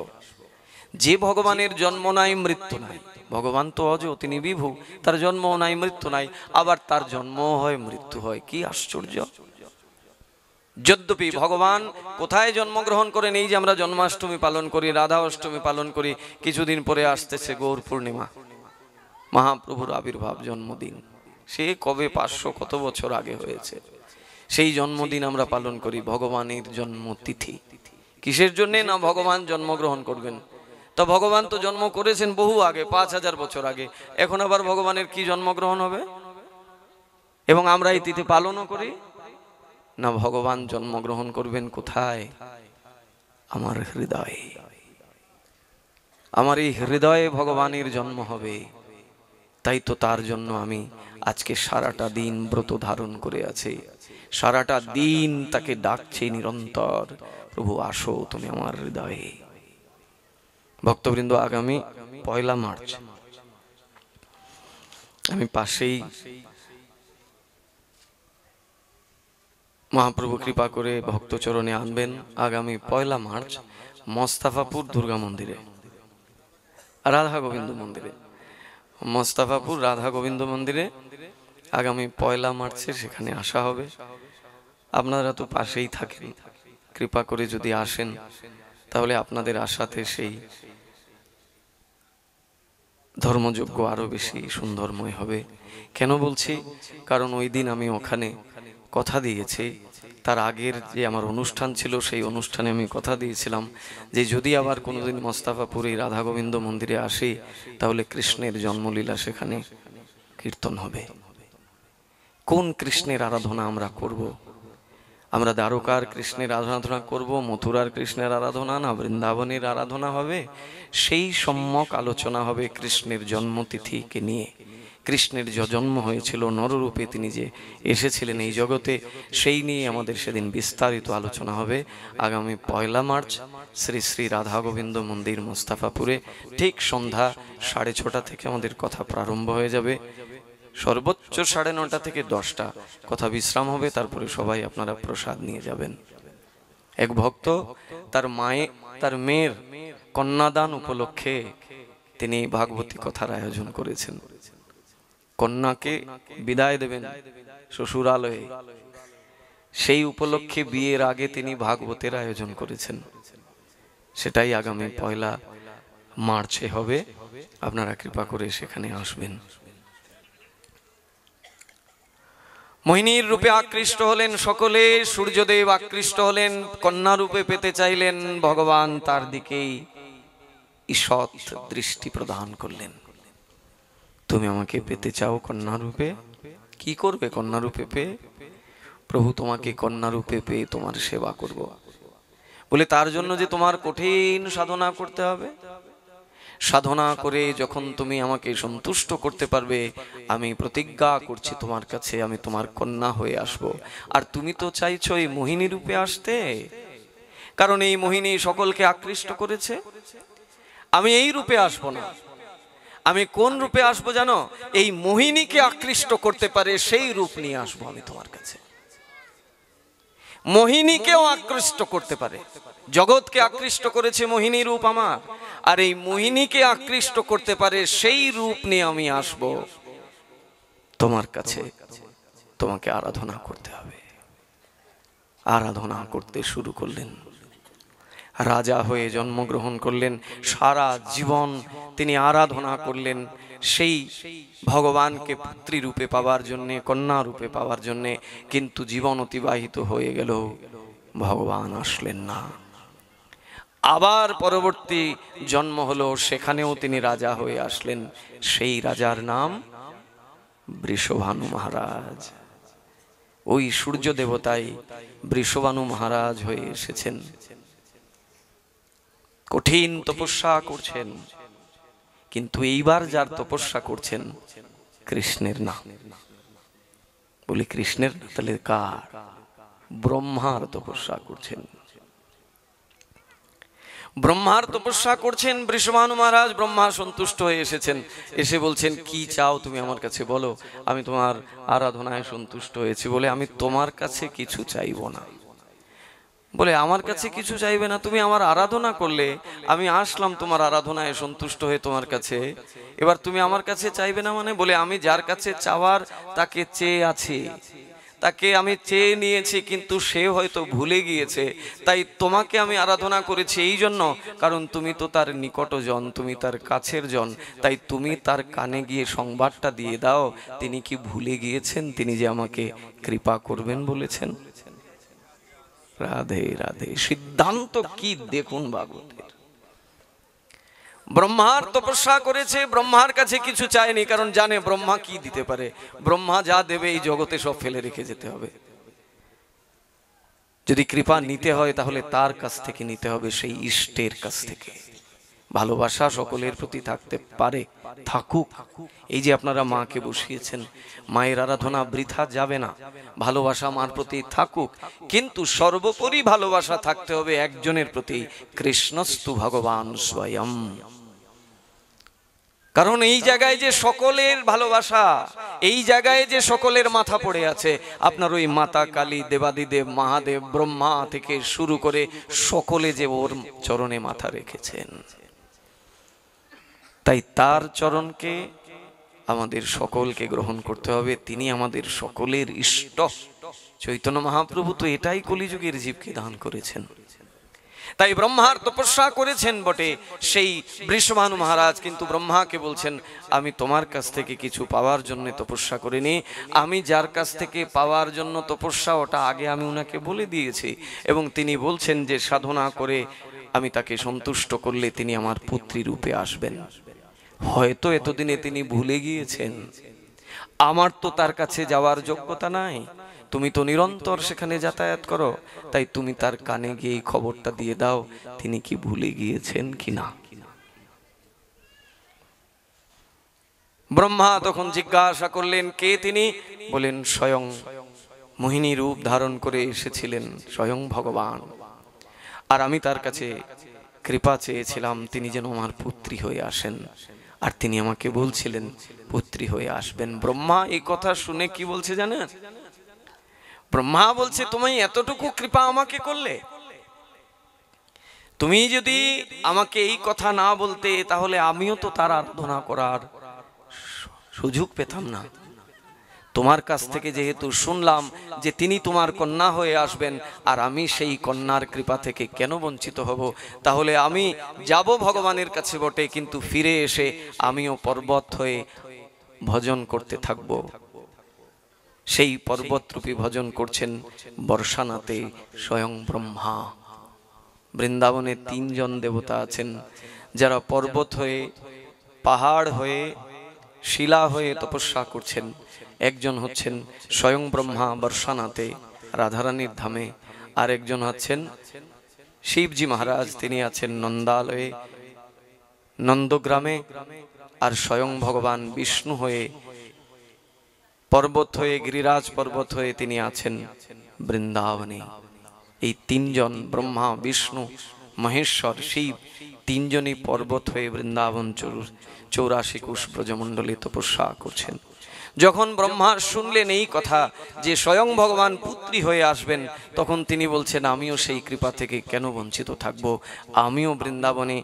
S1: যে ভগবানের জন্ম নাই, মৃত্যু নাই, ভগবান তো অজ, তিনি বিভু, তার জন্ম নাই, মৃত্যু নাই, আবার তার জন্ম হয়, মৃত্যু হয়, কি আশ্চর্য! যদ্যপি ভগবান কোথায় জন্মগ্রহণ করেন, এই যে আমরা জন্মাষ্টমী পালন করি, রাধা অষ্টমী পালন করি, কিছুদিন পরে আসতেছে গৌর পূর্ণিমা, মহাপ্রভুর আবির্ভাব জন্মদিন। সে কবে 500 কত বছর আগে হয়েছে, সেই জন্মদিন আমরা পালন করি, ভগবানের জন্মতিথি। কিসের জন্যে? না ভগবান জন্মগ্রহণ করবেন। তো ভগবান তো জন্ম করেছেন বহু আগে, 5000 বছর আগে, এখন আবার ভগবানের কি জন্মগ্রহণ হবে? এবং আমরা এই তিথি পালনও করি না। ভগবান জন্মগ্রহণ করবেন কোথায়? আমার হৃদয়ে। আমার এই হৃদয়ে ভগবানের জন্ম হবে। তাই তো তার জন্য আমি আজকে সারাটা দিন ব্রত ধারণ করে আছি, সারাটা দিন তাকে ডাকছি নিরন্তর, প্রভু আসো তুমি আমার হৃদয়ে। ভক্তবৃন্দ, আগামী 1 মার্চ আমি পাশেই মহাপ্রভু কৃপা করে ভক্তচরণে আনবেন। আগামী 1 মার্চ মোস্তাফাপুর দুর্গা মন্দিরে, রাধা গোবিন্দ মন্দিরে, মোস্তাফাপুর রাধা গোবিন্দ মন্দিরে আগামী 1 মার্চে সেখানে আসা হবে। আপনারা তো পাশেই থাকেন, কৃপা করে যদি আসেন তাহলে আপনাদের আশাতে সেই ধর্মযজ্ঞ আরো বেশি সুন্দরময় হবে। কেন বলছি? কারণ ওই দিন আমি ওখানে কথা দিয়েছি, তার আগের যে আমার অনুষ্ঠান ছিল সেই অনুষ্ঠানে আমি কথা দিয়েছিলাম যে যদি আবার কোনোদিন মোস্তাফাপুরে রাধা গোবিন্দ মন্দিরে আসি তাহলে কৃষ্ণের জন্মলীলা সেখানে কীর্তন হবে। কোন কৃষ্ণের আরাধনা আমরা করব? আমরা দ্বারকার কৃষ্ণের আরাধনা করব, মথুরার কৃষ্ণের আরাধনা, না বৃন্দাবনের আরাধনা হবে? সেই সম্যক আলোচনা হবে কৃষ্ণের জন্মতিথিকে নিয়ে। কৃষ্ণের যে জন্ম হয়েছিল নররূপে, তিনি যে এসেছিলেন এই জগতে, সেই নিয়ে আমাদের সেদিন বিস্তারিত আলোচনা হবে। আগামী 1 মার্চ শ্রী শ্রী রাধা গোবিন্দ মন্দির মোস্তাফাপুরে ঠিক সন্ধ্যা 6:30 থেকে আমাদের কথা প্রারম্ভ হয়ে যাবে। সর্বোচ্চ 9:30 থেকে 10টা কথা বিশ্রাম হবে, তারপরে সবাই আপনারা প্রসাদ নিয়ে যাবেন। এক ভক্ত তার মেয়ের কন্যাদান উপলক্ষে তিনি ভাগবতী কথার আয়োজন করেছেন। কন্যাকে বিদায় দেবেন শ্বশুরালয়ে, সেই উপলক্ষে বিয়ের আগে তিনি ভাগবতের আয়োজন করেছেন। সেটাই আগামী 1 মার্চে হবে। আপনারা কৃপা করে সেখানে আসবেন। মোহিনীর রূপে আকৃষ্ট হলেন সকলে। সূর্যদেব আকৃষ্ট হলেন, কন্যা রূপে পেতে চাইলেন। ভগবান তার দিকেই ঈষৎ দৃষ্টি প্রদান করলেন। তুমি আমাকে পেতে চাও কন্যা রূপে? কি করবে কন্যা রূপে পেয়ে? প্রভু, তোমাকে কন্যা রূপে পেয়ে তোমার সেবা করব। বলে তার জন্য যে তোমার কঠিন সাধনা করতে হবে। সাধনা করে যখন তুমি আমাকে সন্তুষ্ট করতে পারবে, আমি প্রতিজ্ঞা করছি তোমার কাছে আমি তোমার কন্যা হয়ে আসব। আর তুমি তো চাইছো এই মোহিনী রূপে আসতে, কারণ এই মোহিনী সকলকে আকৃষ্ট করেছে। আমি এই রূপে আসব না। আমি কোন রূপে আসবো জানো? এই মোহিনীকে আকৃষ্ট করতে পারে সেই রূপ নিয়ে আসবো আমি তোমার কাছে। মোহিনীকেও আকৃষ্ট করতে পারে। জগৎকে আকৃষ্ট করেছে মোহিনী রূপ আমার, আর এই মোহিনীকে আকৃষ্ট করতে পারে সেই রূপ নিয়ে আমি আসব তোমার কাছে। তোমাকে আরাধনা করতে হবে। আরাধনা করতে শুরু করলেন। রাজা হয়ে জন্মগ্রহণ করলেন। সারা জীবন তিনি আরাধনা করলেন সেই ভগবানকে পুত্রী রূপে পাওয়ার জন্যে, কন্যা রূপে পাওয়ার জন্যে। কিন্তু জীবন অতিবাহিত হয়ে গেল, ভগবান আসলেন না। আবার পরবর্তী জন্ম হলো, সেখানেও তিনি রাজা হয়ে আসলেন। সেই রাজার নাম বৃষভানু মহারাজ। ওই সূর্য দেবতাই বৃষভানু মহারাজ হয়ে এসেছেন। কঠিন তপস্যা করছেন, কিন্তু এইবার যার তপস্যা করছেন কৃষ্ণের নাম। বলি কৃষ্ণের না, তাহলে কার? ব্রহ্মার তপস্যা করছেন। ব্রহ্মার তপস্যা করছেন বৃষভানু মহারাজ। ব্রহ্মা সন্তুষ্ট হয়ে এসেছেন। এসে বলছেন, কি চাও তুমি আমার কাছে বলো। আমি তোমার আরাধনায় সন্তুষ্ট হয়েছি বলে আমি তোমার কাছে কিছু চাইব না। বলে আমার কাছে কিছু চাইবে না? তুমি আমার আরাধনা করলে, আমি আসলাম তোমার আরাধনায় সন্তুষ্ট হয়ে তোমার কাছে, এবার তুমি আমার কাছে চাইবে না মানে? বলে আমি যার কাছে চাওয়ার তাকে চেয়ে আছি, তাকে আমি চেয়ে নিয়েছি, কিন্তু সে হয়তো ভুলে গিয়েছে। তাই তোমাকে আমি আরাধনা করেছি এই জন্য, কারণ তুমি তো তার নিকটজন, তুমি তার কাছের জন। তাই তুমি তার কানে গিয়ে সংবাদটা দিয়ে দাও, তিনি কি ভুলে গিয়েছেন তিনি যে আমাকে কৃপা করবেন বলেছেন। রাধে রাধে। সিদ্ধান্ত কি দেখুন ভাগবতের। ব্রহ্মার তপস্যা করেছে, ব্রহ্মার কাছে কিছু চায়নি, কারণ জানে ব্রহ্মা কি দিতে পারে। ব্রহ্মা যা দেবে এই জগতে সব ফেলে রেখে যেতে হবে। যদি কৃপা নিতে হয় তাহলে তার কাছ থেকে নিতে হবে, সেই ইষ্টের কাছ থেকে। ভালোবাসা সকলের প্রতি থাকতে পারে, থাকুক। এই যে আপনারা মাকে বসিয়েছেন, মায়ের আরাধনা বৃথা যাবে না। ভালোবাসা মার প্রতি থাকুক, কিন্তু সর্বোপরি ভালোবাসা থাকতে হবে একজনের প্রতি, কৃষ্ণস্তু ভগবান স্বয়ং। কারণ এই জায়গায় যে সকলের ভালোবাসা, এই জায়গায় যে সকলের মাথা পড়ে আছে, আপনার ওই মাতা কালী, দেবাদিদেব, মহাদেব, ব্রহ্মা থেকে শুরু করে সকলে যে ওর চরণে মাথা রেখেছেন। তাই তার চরণকে আমাদের সকলকে গ্রহণ করতে হবে। তিনি আমাদের সকলের ইষ্ট। চৈতন্য মহাপ্রভু তো এটাই কলিযুগের জীবকে দান করেছেন। তাই ব্রহ্মার তপস্যা করেছেন বটে সেই বৃষভানু মহারাজ, কিন্তু ব্রহ্মাকে বলছেন, আমি তোমার কাছ থেকে কিছু পাওয়ার জন্য তপস্যা করিনি। আমি যার কাছ থেকে পাওয়ার জন্য তপস্যা, ওটা আগে আমি উনাকে বলে দিয়েছি। এবং তিনি বলছেন যে সাধনা করে আমি তাকে সন্তুষ্ট করলে তিনি আমার পুত্রী রূপে আসবেন। হয়তো এতদিনে তিনি ভুলে গিয়েছেন, আমার তো তার কাছে যাওয়ার যোগ্যতা নাই। তুমি তো নিরন্তর সেখানে যাতায়াত করো, তাই তুমি তার কানে গিয়ে খবরটা দিয়ে দাও, তিনি কি ভুলে গিয়েছেন কিনা। ব্রহ্মা তখন জিজ্ঞাসা করলেন, কে তিনি? বলেন, স্বয়ং মোহিনী রূপ ধারণ করে এসেছিলেন স্বয়ং ভগবান। আর আমি তার কাছে কৃপা চেয়েছিলাম তিনি যেন আমার পুত্রী হয়ে আসেন। আর তিনি আমাকে বলছিলেন পুত্রী হয়ে আসবেন। ব্রহ্মা এই কথা শুনে কি বলছে জানেন? ব্রহ্মা বলছে, তুমি এতটুকু কৃপা আমাকে করলে, তুমি যদি আমাকে এই কথা না বলতে, তাহলে আমিও তো তার আরাধনা করার সুযোগ পেতাম না। তোমার কাছ থেকে যেহেতু শুনলাম যে তিনি তোমার কন্যা হয়ে আসবেন, আর আমি সেই কন্যার কৃপা থেকে কেন বঞ্চিত হব? তাহলে আমি যাব ভগবানের কাছে বটে, কিন্তু ফিরে এসে আমিও পর্বত হয়ে ভজন করতে থাকব। সেই পর্বতরূপী ভজন করছেন বর্ষানাতে স্বয়ং ব্রহ্মা। বৃন্দাবনে 3 জন দেবতা আছেন যারা পর্বত হয়ে, পাহাড় হয়ে, শিলা হয়ে তপস্যা করছেন। একজন হচ্ছেন স্বয়ং ব্রহ্মা বর্ষানাতে রাধারানীর ধামে, আর একজন আছেন শিবজি মহারাজ, তিনি আছেন নন্দালয়ে নন্দগ্রামে, আর স্বয়ং ভগবান বিষ্ণু হয়ে পর্বত হয়ে, গিরিরাজ পর্বত হয়ে তিনি আছেন বৃন্দাবনে। এই 3 জন ব্রহ্মা বিষ্ণু মহেশ্বর শিব 3 জনই পর্বত হয়ে বৃন্দাবন 84 কোষ ব্রজমণ্ডলে তপস্যা করছেন। যখন ব্রহ্মা শুনলেন এই কথা যে স্বয়ং ভগবান পুত্রী হয়ে আসবেন, তখন তিনি বলছেন আমিও সেই কৃপা থেকে কেন বঞ্চিত থাকব, আমিও বৃন্দাবনে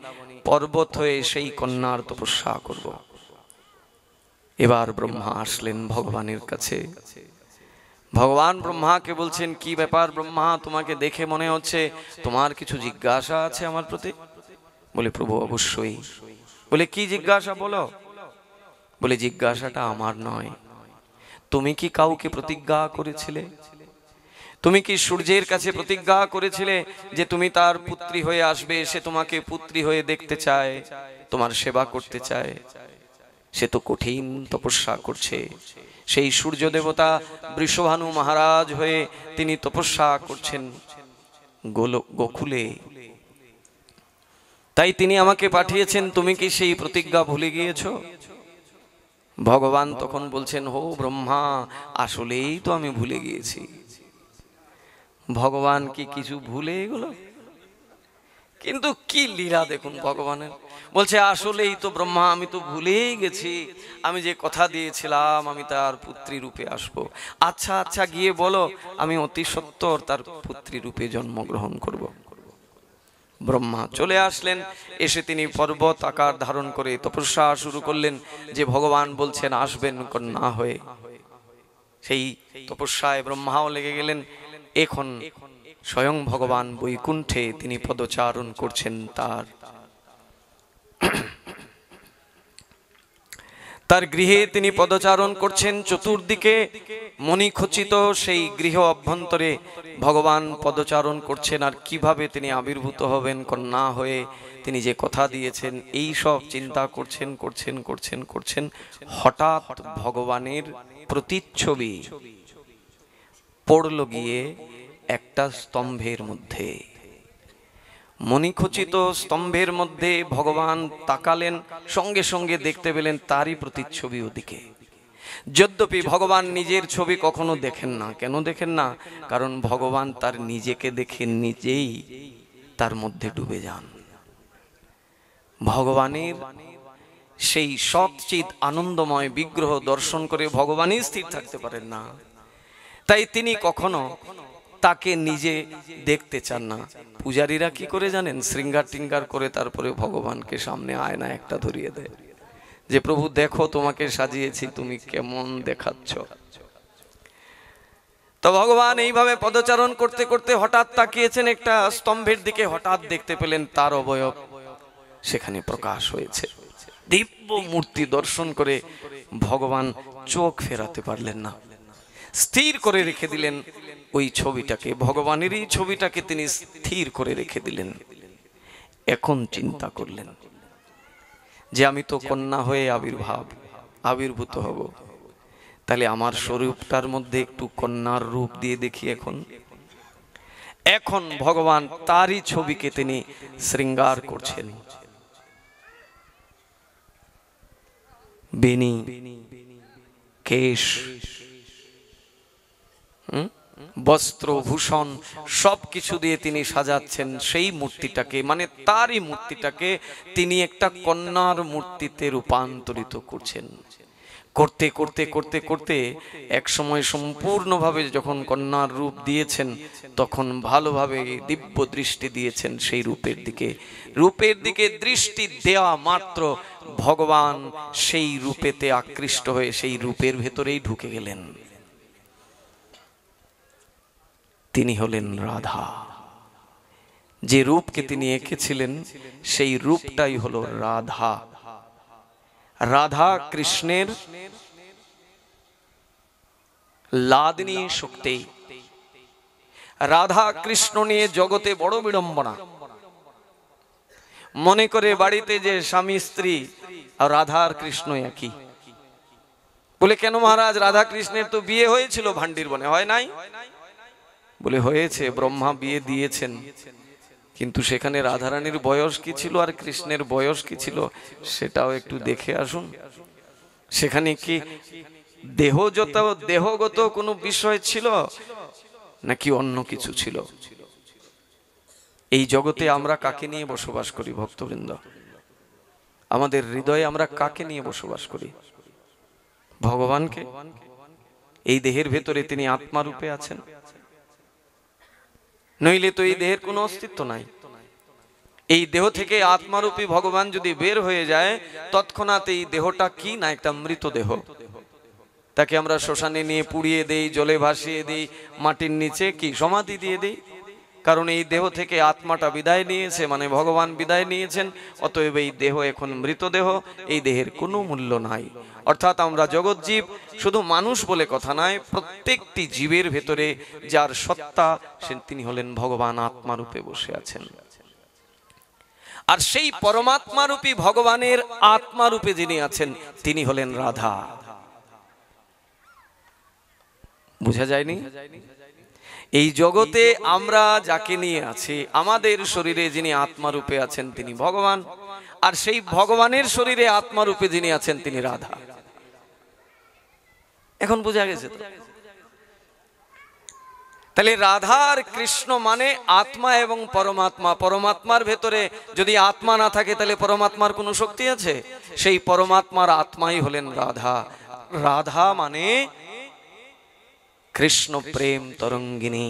S1: পর্বত হয়ে সেই কন্যার তপস্যা করব। এবার ব্রহ্মা আসলেন ভগবানের কাছে। ভগবান ব্রহ্মাকে বলছেন, কি ব্যাপার ব্রহ্মা, তোমাকে দেখে মনে হচ্ছে তোমার কিছু জিজ্ঞাসা আছে আমার প্রতি। বলে প্রভু অবশ্যই। বলে কি জিজ্ঞাসা বলো? বলে জিজ্ঞাসাটা আমার নয়, তুমি কি কাউকে প্রতিজ্ঞা করেছিলে? তুমি কি সূর্যের কাছে প্রতিজ্ঞা করেছিলে যে তুমি তার পুত্রী হয়ে আসবে, সে তোমাকে পুত্রী হয়ে দেখতে চায়, তোমার সেবা করতে চায়? সে তো কঠিন তপস্যা করছে। সেই সূর্য দেবতা বৃষভানু মহারাজ হয়ে তিনি তপস্যা করছেন গোকুলে, তাই তিনি আমাকে পাঠিয়েছেন। তুমি কি সেই প্রতিজ্ঞা ভুলে গিয়েছো? ভগবান তখন বলছেন, হো ব্রহ্মা, আসলেই তো আমি ভুলে গিয়েছি। ভগবান কি কিছু ভুলে গেল? কিন্তু কি লীলা দেখুন ভগবানের। বলছে আসলেই তো ব্রহ্মা, আমি তো ভুলেই গেছি, আমি যে কথা দিয়েছিলাম আমি তার পুত্রী রূপে আসবো। আচ্ছা আচ্ছা, গিয়ে বলো আমি অতি সত্বর তার পুত্রী রূপে জন্মগ্রহণ করব। ব্রহ্মা চলে আসলেন। এসে তিনি পর্বত আকার ধারণ করে তপস্যা শুরু করলেন যে ভগবান বলছেন আসবেন কন্যা হয়ে। সেই তপস্যায় ব্রহ্মাও লেগে গেলেন। এখন স্বয়ং ভগবান বৈকুণ্ঠে তিনি পদচারণ করছেন। তার গৃহে তিনি পদচারণ করছেন। চতুর্দিকে মণিখচিত সেই গৃহ অভ্যন্তরে ভগবান পদচারণ করছেন। আর কিভাবে তিনি আবির্ভূত হবেন কন্যা হয়ে, তিনি যে কথা দিয়েছেন, এই সব চিন্তা করছেন করছেন করছেন করছেন হঠাৎ ভগবানের প্রতিচ্ছবি পড়ল গিয়ে একটা স্তম্ভের মধ্যে। মণিখচিত স্তম্ভের মধ্যে ভগবান তাকালেন, সঙ্গে সঙ্গে দেখতে পেলেন তারই প্রতিচ্ছবি ওদিকে। যদ্যপি ভগবান নিজের ছবি কখনো দেখেন না। কেন দেখেন না? কারণ ভগবান তার নিজেকে দেখে নিজেই তার মধ্যে ডুবে যান। ভগবানের সেই সৎচিৎ আনন্দময় বিগ্রহ দর্শন করে ভগবানই স্থির থাকতে পারেন না, তাই তিনি কখনো তাকে নিজে দেখতে চান না। পূজারীরা কি করে জানেন? শৃঙ্গার টিঙ্গার করে তারপরে ভগবানকে সামনে আয়না একটা ধরিয়ে দেয় যে প্রভু দেখো তোমাকে সাজিয়েছি, তুমি কেমন দেখাচ্ছ। তো ভগবান এইভাবে পদচারণ করতে করতে হঠাৎ তাকিয়েছেন একটা স্তম্ভের দিকে। হঠাৎ দেখতে পেলেন তার অবয়ব সেখানে প্রকাশ হয়েছে। দিব্য মূর্তি দর্শন করে ভগবান চোখ ফেরাতে পারলেন না, স্থির করে রেখে দিলেন ওই ছবিটাকে। ভগবানেরই ছবিটাকে তিনি স্থির করে রেখে দিলেন। এখন চিন্তা করলেন যে আমি তো কন্যা হয়ে আবির্ভূত হব, তাহলে আমার স্বরূপটার মধ্যে একটু কন্যার রূপ দিয়ে দেখি। এখন ভগবান তারই ছবিকে তিনি শৃঙ্গার করছেন। বেনি, কেশ, বস্ত্র, ভূষণ সবকিছু দিয়ে তিনি সাজাচ্ছেন সেই মূর্তিটাকে, মানে তারই মূর্তিটাকে তিনি একটা কন্যার মূর্তিতে রূপান্তরিত করছেন। করতে করতে করতে করতে এক সময় সম্পূর্ণভাবে যখন কন্যার রূপ দিয়েছেন তখন ভালোভাবে দিব্য দৃষ্টি দিয়েছেন সেই রূপের দিকে দৃষ্টি দেওয়া মাত্র ভগবান সেই রূপেতে আকৃষ্ট হয়ে সেই রূপের ভেতরেই ঢুকে গেলেন। তিনি হলেন রাধা। যে রূপকে তিনি এঁকেছিলেন সেই রূপটাই হলো রাধা। রাধা কৃষ্ণের লাদনী শক্তি। রাধা কৃষ্ণ নিয়ে জগতে বড় বিড়ম্বনা। মনে করে বাড়িতে যে স্বামী স্ত্রী আর রাধা আর কৃষ্ণ একই। বলে কেন মহারাজ, রাধা কৃষ্ণের তো বিয়ে হয়েছিল ভান্ডির বনে, হয় নাই? বলে হয়েছে, ব্রহ্মা বিয়ে দিয়েছেন, কিন্তু সেখানে রাধারানীর বয়স কি ছিল আর কৃষ্ণের বয়স কি ছিল সেটাও একটু দেখে আসুন। সেখানে কি দেহগত কোনো বিষয় ছিল নাকি অন্য কিছু ছিল? এই জগতে আমরা কাকে নিয়ে বসবাস করি ভক্তবৃন্দ? আমাদের হৃদয়ে আমরা কাকে নিয়ে বসবাস করি? ভগবানকে। এই দেহের ভেতরে তিনি আত্মারূপে আছেন, নইলে তো এই দেহের কোনো অস্তিত্ব নাই। এই দেহ থেকে আত্মারূপী ভগবান যদি বের হয়ে যায় তৎক্ষণাৎ এই দেহটা কি না একটা মৃত দেহ। তাকে আমরা শ্মশানে নিয়ে পুড়িয়ে দেই, জলে ভাসিয়ে দিই, মাটির নিচে কি সমাধি দিয়ে দিই। কারণ এই দেহ থেকে আত্মাটা বিদায় নিয়েছে, মানে ভগবান বিদায় নিয়েছেন। অতএব এই দেহ এখন মৃতদেহ, এই দেহের কোনো মূল্য নাই। অর্থাৎ আমরা জগৎ জীব, শুধু মানুষ বলে কথা নয়, প্রত্যেকটি জীবের ভেতরে যার সত্তা তিনি হলেন ভগবান, আত্মারূপে বসে আছেন। আর সেই পরমাত্মারূপী ভগবানের আত্মারূপে যিনি আছেন তিনি হলেন রাধা। বুঝা যায়নি? এই জগতে আমরা যাকে নিয়ে আছি, আমাদের শরীরে যিনি আত্মারূপে আছেন তিনি ভগবান, আর সেই ভগবানের শরীরে আত্মারূপে যিনি আছেন তিনি রাধা। এখন বোঝা গেছে তো? তাহলে রাধা আর কৃষ্ণ মানে আত্মা এবং পরমাত্মা। পরমাত্মার ভেতরে যদি আত্মা না থাকে তাহলে পরমাত্মার কোনো শক্তি আছে? সেই পরমাত্মার আত্মাই হলেন রাধা। রাধা মানে কৃষ্ণ প্রেম তরঙ্গিনী।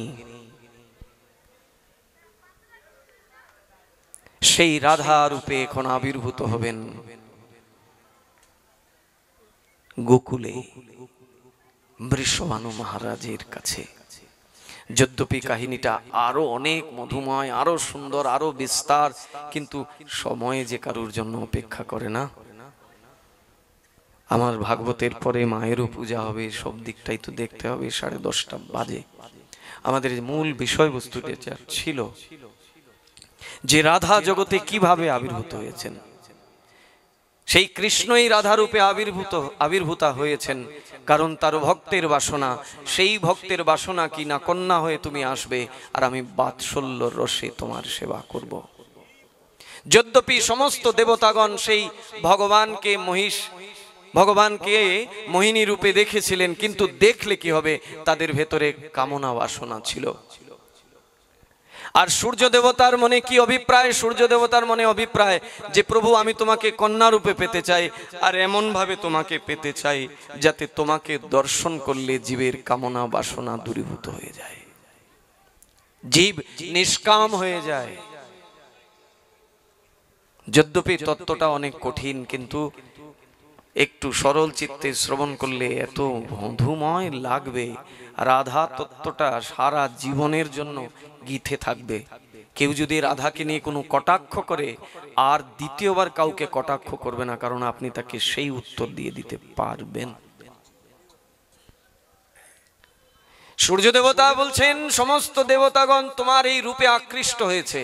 S1: সেই রাধা রূপে এখন আবির্ভূত হবেন গোকুলে বৃষভানু মহারাজের কাছে। যদ্যপি কাহিনীটা আরো অনেক মধুময়, আরো সুন্দর, আরো বিস্তার, কিন্তু সময় যে কারুর জন্য অপেক্ষা করে না। আমার ভাগবতের পরে মায়েরও পূজা হবে, সব দিকটাই তো দেখতে হবে। 10:30 বাজে। আমাদের মূল বিষয়বস্তুটা যা ছিল যে রাধা জগতে কিভাবে আবির্ভূত হয়েছেন, সেই কৃষ্ণই রাধারূপে আবির্ভূতা হয়েছেন। কারণ তার ভক্তের বাসনা, সেই ভক্তের বাসনা কি না কন্যা হয়ে তুমি আসবে আর আমি বাৎসল্য রসে তোমার সেবা করব। যদ্যপি সমস্ত দেবতাগণ সেই ভগবানকে মোহিনী রূপে দেখেছিলেন, কিন্তু দেখলে কি হবে, তাদের ভেতরে কামনা বাসনা ছিল। আর সূর্য দেবতার মনে কি অভিপ্রায়? সূর্য দেবতার মনে অভিপ্রায় যে প্রভু আমি তোমাকে কন্যা রূপে পেতে চাই, আর এমন ভাবে তোমাকে পেতে চাই যাতে তোমাকে দর্শন করলে জীবের কামনা বাসনা দূরীভূত হয়ে যায়, জীব নিষ্কাম হয়ে যায়। যদ্যপি তত্ত্বটা অনেক কঠিন, কিন্তু একটু সরল চিত্তে শ্রবণ করলে এত মধুময় লাগবে। রাধা তত্ত্বটা সারা জীবনের জন্য গীথে থাকবে। কেউ যদি রাধাকে নিয়ে কোনো কটাক্ষ করে আর দ্বিতীয়বার কাউকে কটাক্ষ করবে না, কারণ আপনি তাকে সেই উত্তর দিয়ে দিতে পারবেন। সূর্য দেবতা বলছেন সমস্ত দেবতাগণ তোমার এই রূপে আকৃষ্ট হয়েছে।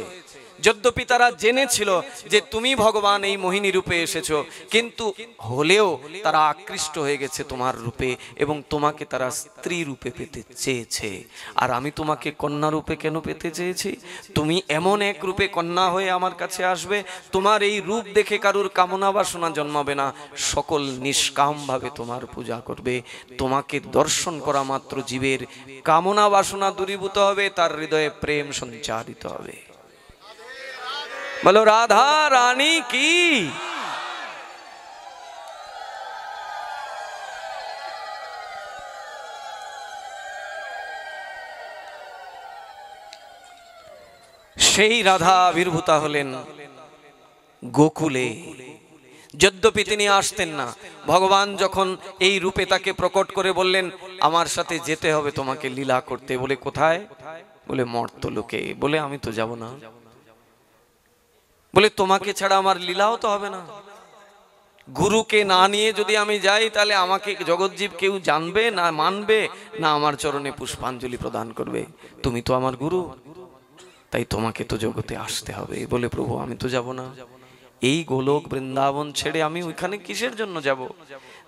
S1: যদ্যপি তারা জেনেছিল যে তুমি ভগবান এই মোহিনী রূপে এসেছো, কিন্তু হলেও তারা আকৃষ্ট হয়ে গেছে তোমার রূপে এবং তোমাকে তারা স্ত্রী রূপে পেতে চেয়েছে। আর আমি তোমাকে কন্যা রূপে কেন পেতে চেয়েছি? তুমি এমন এক রূপে কন্যা হয়ে আমার কাছে আসবে, তোমার এই রূপ দেখে কারুর কামনা বাসনা জন্মাবে না, সকল নিষ্কামভাবে তোমার পূজা করবে। তোমাকে দর্শন করা মাত্র জীবের কামনা বাসনা দূরীভূত হবে, তার হৃদয়ে প্রেম সঞ্চারিত হবে। বলো রাধা রানী কি। সেই রাধা আবির্ভূতা হলেন গোকুলে। যদ্যপি তিনি আসতেন না, ভগবান যখন এই রূপে তাকে প্রকট করে বললেন আমার সাথে যেতে হবে তোমাকে লীলা করতে, বলে কোথায়? বলে মর্তলোকে। বলে আমি তো যাব না। বলে তোমাকে ছাড়া আমার লীলাও তো হবে না। গুরুকে না নিয়ে যদি আমি যাই তাহলে আমাকে জগৎজীব কেউ জানবে না, মানবে না, আমার চরণে পুষ্পাঞ্জলি প্রদান করবে। তুমি তো আমার গুরু, তাই তোমাকে তো জগতে আসতে হবে। বলে প্রভু আমি তো যাব না। এই গোলক বৃন্দাবন ছেড়ে আমি ওইখানে কিসের জন্য যাব,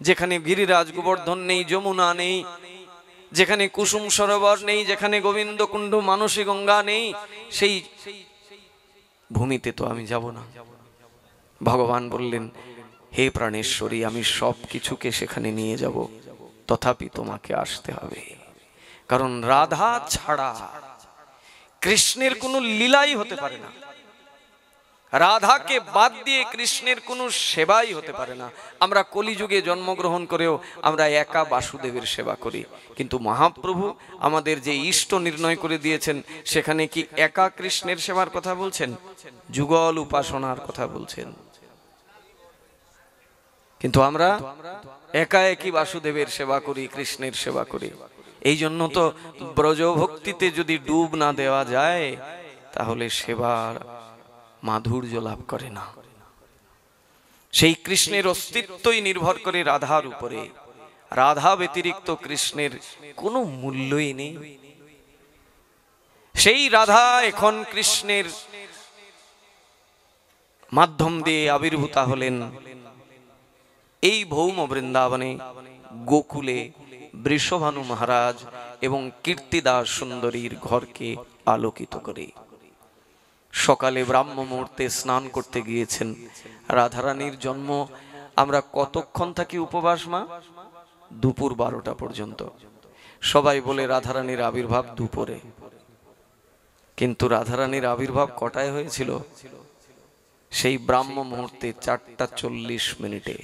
S1: যেখানে গিরিরাজ গোবর্ধন নেই, যমুনা নেই, যেখানে কুসুম সরোবর নেই, যেখানে গোবিন্দ কুণ্ড মানসী গঙ্গা নেই, সেই ভূমিতে তো আমি যাব না। ভগবান বললেন হে প্রাণেশ্বরী, আমি সব কিছুকে সেখানে নিয়ে যাব, তথাপি তোমাকে আসতে হবে। কারণ রাধা ছাড়া কৃষ্ণের কোনো লীলাই হতে পারে না। রাধাকে বাদ দিয়ে কৃষ্ণের কোনো সেবাই হতে পারে না। আমরা কলিযুগে জন্মগ্রহণ করেও আমরা একা বাসুদেবের সেবা করি, কিন্তু মহাপ্রভু আমাদের যে ইষ্ট নির্ণয় করে দিয়েছেন সেখানে কি একা কৃষ্ণের সেবার কথা বলছেন? যুগল উপাসনার কথা বলছেন। কিন্তু আমরা একা একই বাসুদেবের সেবা করি, কৃষ্ণের সেবা করি। এই জন্য তো ব্রজভক্তিতে যদি ডুব না দেওয়া যায় তাহলে সেবার মাধুর্য লাভ করে না। সেই কৃষ্ণের অস্তিত্বই নির্ভর করে রাধার উপরে। রাধা ব্যতিরিক্ত কৃষ্ণের কোনো মূল্যই নেই। সেই রাধা এখন কৃষ্ণের মাধ্যম দিয়ে আবির্ভূতা হলেন এই ভৌম বৃন্দাবনে, গোকুলে, বৃষভানু মহারাজ এবং কীর্তিদাস সুন্দরীর ঘরকে আলোকিত করে। সকালে ব্রাহ্ম মুহূর্তে স্নান করতে গিয়েছেন। রাধারানীর জন্ম আমরা কতক্ষণ থাকি উপবাস মা? দুপুর 12টা পর্যন্ত। সবাই বলে রাধারানীর আবির্ভাব দুপুরে, কিন্তু রাধারানীর আবির্ভাব কটায় হয়েছিল? সেই ব্রাহ্ম মুহূর্তে 4:40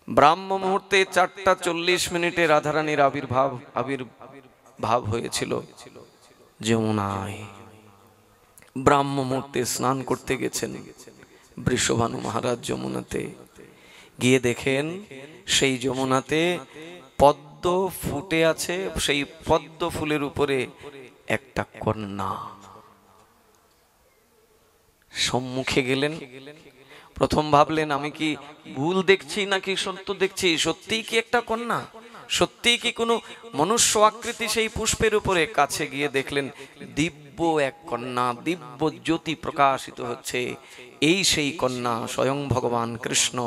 S1: ব্রাহ্ম মুহূর্তে 4:40 রাধারানীর আবির্ভাব হয়েছিল যমুনায়। ব্রাহ্ম মুহূর্তে স্নান করতে গেছেন বৃষভানু মহারাজ যমুনাতে। গিয়ে দেখেন সেই যমুনাতে পদ্ম ফুটে আছে, সেই পদ্ম ফুলের উপরে একটা কন্যা। সম্মুখে গেলেন, প্রথম ভাবলেন আমি কি ভুল দেখছি নাকি সত্য দেখছি, সত্যিই কি একটা কন্যা, সত্যিই কি কোনো মনুষ্য আকৃতি সেই পুষ্পের উপরে? কাছে গিয়ে দেখলেন দিব্য এক কন্যা, দিব্য জ্যোতি প্রকাশিত হচ্ছে। এই সেই কন্যা, স্বয়ং ভগবান কৃষ্ণ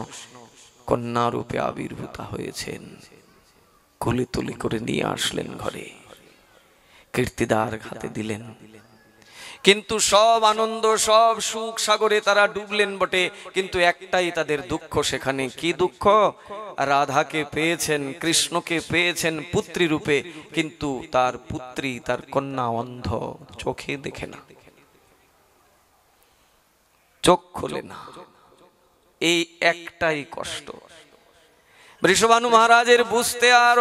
S1: কন্যা রূপে আবির্ভূতা হয়েছেন। কোলে তুলে করে নিয়ে আসলেন ঘরে, কীর্তিদার হাতে দিলেন। কিন্তু সব আনন্দ, সব সুখ সাগরে তারা ডুবলেন বটে, কিন্তু একটাই তাদের দুঃখ সেখানে। কি দুঃখ? রাধাকে পেয়েছেন, কৃষ্ণকে পেয়েছেন পুত্রী রূপে, কিন্তু তার পুত্রী, তার কন্যা অন্ধ, চোখে দেখে না, চোখ খোলে না। এই একটাই কষ্ট। বৃষভানু মহারাজের বুঝতে আর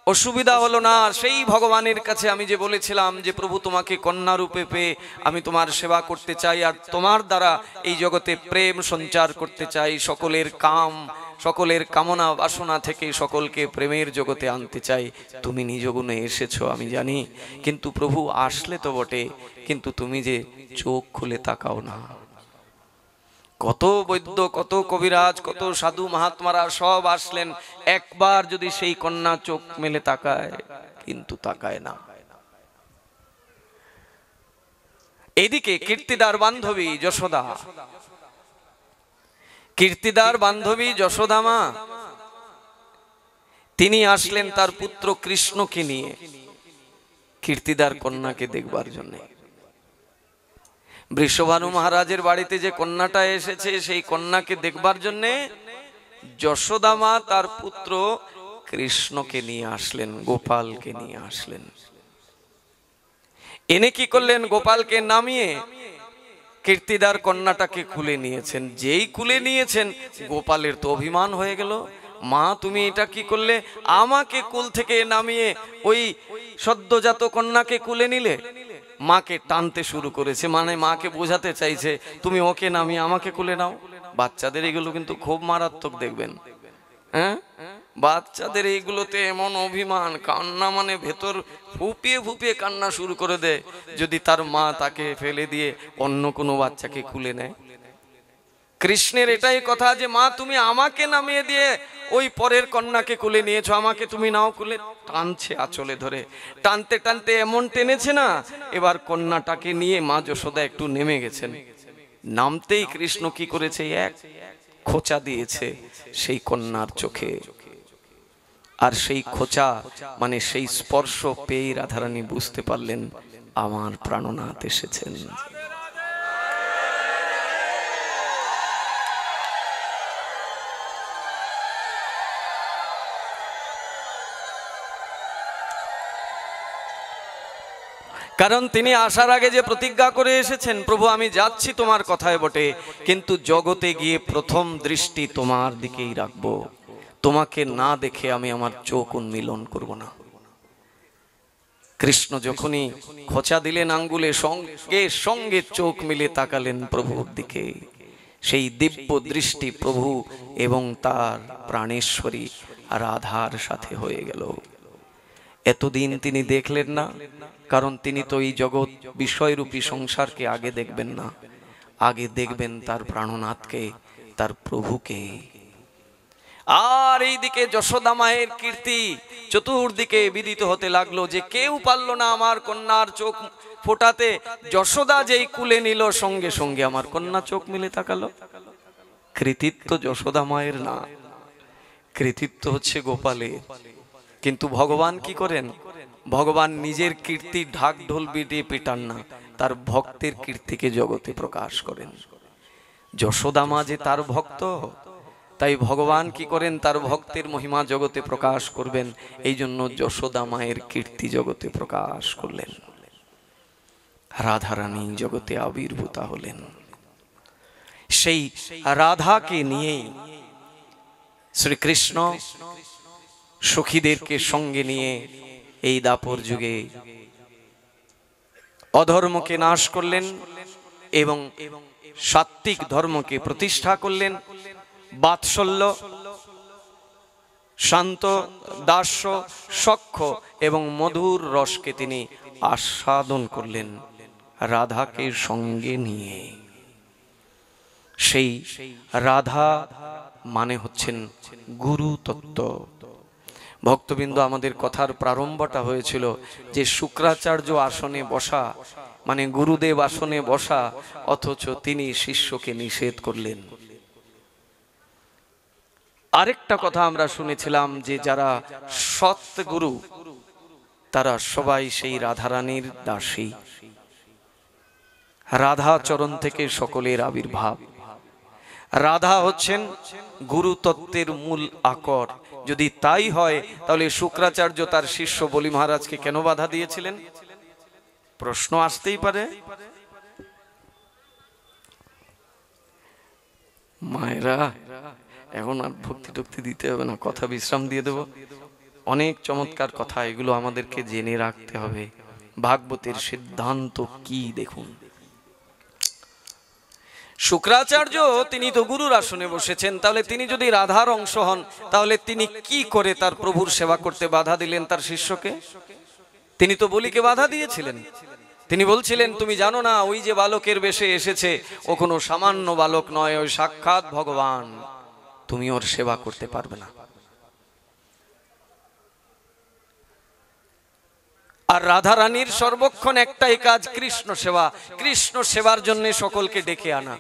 S1: অসুবিধা হলো না। সেই ভগবানের কাছে আমি যে বলেছিলাম যে প্রভু তোমাকে কন্যা রূপে পেয়ে আমি তোমার সেবা করতে চাই, আর তোমার দ্বারা এই জগতে প্রেম সঞ্চার করতে চাই, সকলের কাম, সকলের কামনা বাসনা থেকে সকলকে প্রেমের জগতে আনতে চাই। তুমি নিজ গুণে এসেছো আমি জানি, কিন্তু প্রভু আসলে তো বটে, কিন্তু তুমি যে চোখ খুলে তাকাও না। কত বৈদ্য, কত কবিরাজ, কত সাধু মহাত্মারা সব আসলেন, একবার যদি সেই কন্যা চোখ মেলে তাকায়, কিন্তু তাকায় না। এদিকে কীর্তিদার বান্ধবী যশোদা, কীর্তিদার বান্ধবী যশোদা মা, তিনি আসলেন তার পুত্র কৃষ্ণকে নিয়ে কীর্তিদার কন্যাকে দেখবার জন্য। বৃষভানু মহারাজের বাড়িতে যে কন্যাটা এসেছে সেই কন্যাকে দেখবার জন্য যশোদা মা তার পুত্র কৃষ্ণকে নিয়ে আসলেন, গোপালকে নিয়ে আসলেন। এনে কি করলেন? গোপালকে নামিয়ে কীর্তিদার কন্যাটাকে কুলে নিয়েছেন। যেই কুলে নিয়েছেন গোপালের তো অভিমান হয়ে গেল, মা তুমি এটা কি করলে? আমাকে কুল থেকে নামিয়ে ওই সদ্যজাত কন্যাকে কুলে নিলে। মাকে টানতে শুরু করেছে, মানে মাকে বোঝাতে চাইছে তুমি ওকে নামিয়ে আমাকে কোলে নাও। বাচ্চাদের এগুলো কিন্তু খুব মারাত্মক, দেখবেন। হ্যাঁ, বাচ্চাদের এইগুলোতে এমন অভিমান, কান্না মানে ভেতর ফুপিয়ে ফুপিয়ে কান্না শুরু করে দেয় যদি তার মা তাকে ফেলে দিয়ে অন্য কোনো বাচ্চাকে কুলে নেয়। কৃষ্ণের এটাই কথা যে মা তুমি আমাকে নামিয়ে দিয়ে ওই পরের কন্যাকে কুলে নিয়েছো, আমাকে তুমি নাও কুলে। টানছে আঁচলে ধরে, টানতে টানতে এমন টেনেছে না, এবার কন্যাটাকে নিয়ে মা যশোদা একটু নেমে গেছেন। নামতেই কৃষ্ণ কি করেছে, এক খোঁচা দিয়েছে সেই কন্যার চোখে। আর সেই খোঁচা মানে সেই স্পর্শ পেয়ে রাধারানী বুঝতে পারলেন আমার প্রাণনাথ এসেছেন। কারণ তিনি আসার আগে যে প্রতিজ্ঞা করে এসেছেন, প্রভু আমি যাচ্ছি তোমার কথায় বটে, কিন্তু জগতে গিয়ে প্রথম দৃষ্টি তোমার দিকেই রাখবো, তোমাকে না দেখে আমি আমার চোখ উন্মিলন করব না। কৃষ্ণ যখনই খোঁচা দিলেন আঙ্গুলে, সঙ্গে সঙ্গে চোখ মিলে তাকালেন প্রভুর দিকে। সেই দিব্য দৃষ্টি প্রভু এবং তার প্রাণেশ্বরী রাধার সাথে হয়ে গেল। এতদিন তিনি দেখলেন না, কারণ তিনি তো এই জগৎ বিষয়রূপী সংসারকে আগে দেখবেন না, আগে দেখবেন তার প্রাণনাথকে, তার প্রভুকে। আর এইদিকে যশোদা মায়ের কীর্তি চতুর্দিকে বিদিত হতে লাগলো যে কেউ পারল না আমার কন্যার চোখ ফোটাতে। যশোদা যেই কুলে নিল, সঙ্গে সঙ্গে আমার কন্যা চোখ মিলে তাকালো। কৃতিত্ব যশোদা মায়ের না, কৃতিত্ব হচ্ছে গোপালের। কিন্তু ভগবান কি করেন, ভগবান নিজের কীর্তি ঢাক ঢোল পিটিয়ে পিটান না, তার ভক্তের কীর্তিকে জগতে প্রকাশ করেন। যশোদা মা যে তার ভক্ত, তাই ভগবান কি করেন, তার ভক্তের মহিমা জগতে প্রকাশ করবেন, এই জন্য যশোদা মায়ের কীর্তি জগতে প্রকাশ করলেন। রাধারানী জগতে আবির্ভূতা হলেন। সেই রাধাকে নিয়েই শ্রীকৃষ্ণ সখীদেরকে সঙ্গে নিয়ে এই দাপর যুগে অধর্মকে নাশ করলেন এবং সাত্ত্বিক ধর্মকে প্রতিষ্ঠা করলেন। বাৎসল্য, শান্ত, দাস্য, সখ্য এবং মধুর রসকে তিনি আস্বাদন করলেন রাধাকে সঙ্গে নিয়ে। সেই রাধা মানে হচ্ছেন গুরু তত্ত্ব। ভক্তবৃন্দ, আমাদের কথার প্রারম্ভটা হয়েছিল যে শুক্রাচার্য আসনে বসা মানে গুরুদেব আসনে বসা, অথচ তিনি শিষ্যকে নিষেধ করলেন। আরেকটা কথা আমরা শুনেছিলাম যে যারা সৎ গুরু তারা সবাই সেই রাধারানীর দাসী। রাধা চরণ থেকে সকলের আবির্ভাব। রাধা হচ্ছেন গুরু তত্ত্বের মূল আকর। যদি তাই হয় তাহলে শুক্রাচার্য তার শিষ্য বলি মহারাজকে কেন বাধা দিয়েছিলেন? প্রশ্ন আসতেই পারে। মায়েরা, এখন আর ভক্তি টক্তি দিতে হবে না, কথা বিশ্রাম দিয়ে দেব। অনেক চমৎকার কথা, এগুলো আমাদেরকে জেনে রাখতে হবে। ভাগবতের সিদ্ধান্ত কি দেখুন। শুক্রাচার্য তিনি তো গুরুর আসনে বসেছেন, তাহলে তিনি যদি রাধার অংশ হন তাহলে তিনি কি করে তার প্রভুর সেবা করতে বাধা দিলেন তার শিষ্যকে? তিনি তো বলিকে বাধা দিয়েছিলেন। তিনি বলছিলেন তুমি জানো না ওই যে বালকের বেশে এসেছে ও কোনো সামান্য বালক নয়, ওই সাক্ষাৎ ভগবান, তুমি ওর সেবা করতে পারবে না। আর রাধা রানীর সর্বক্ষণ একটাই কাজ, কৃষ্ণ সেবা। কৃষ্ণ সেবার জন্য সকলকে ডেকে আনা।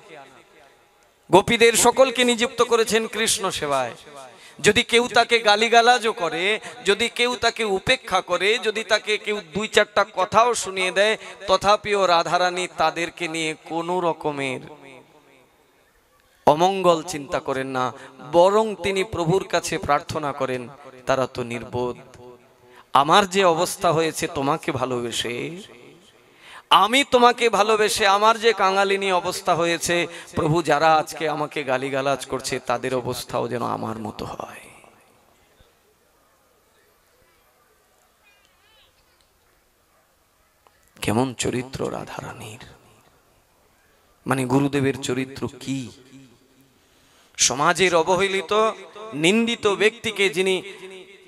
S1: গোপীদের সকলকে নিযুক্ত করেছেন কৃষ্ণ সেবায়। যদি কেউ তাকে গালিগালাজও করে, যদি কেউ তাকে উপেক্ষা করে, যদি তাকে কেউ দুই চারটা কথাও শুনিয়ে দেয়, তথাপিও রাধারানী তাদেরকে নিয়ে কোনো রকমের অমঙ্গল চিন্তা করেন না, বরং তিনি প্রভুর কাছে প্রার্থনা করেন তারা তো নির্বোধ। আমার যে অবস্থা হয়েছে তোমাকে ভালোবেসে, আমি তোমাকে ভালোবেসে আমার যে কাঙালিনী অবস্থা হয়েছে, প্রভু যারা আজকে আমাকে গালিগালাজ করছে তাদের অবস্থাও যেন আমার মতো হয়। কেমন চরিত্র রাধারানীর, মানে গুরুদেবের চরিত্র কি। সমাজের অবহেলিত নিন্দিত ব্যক্তিকে যিনি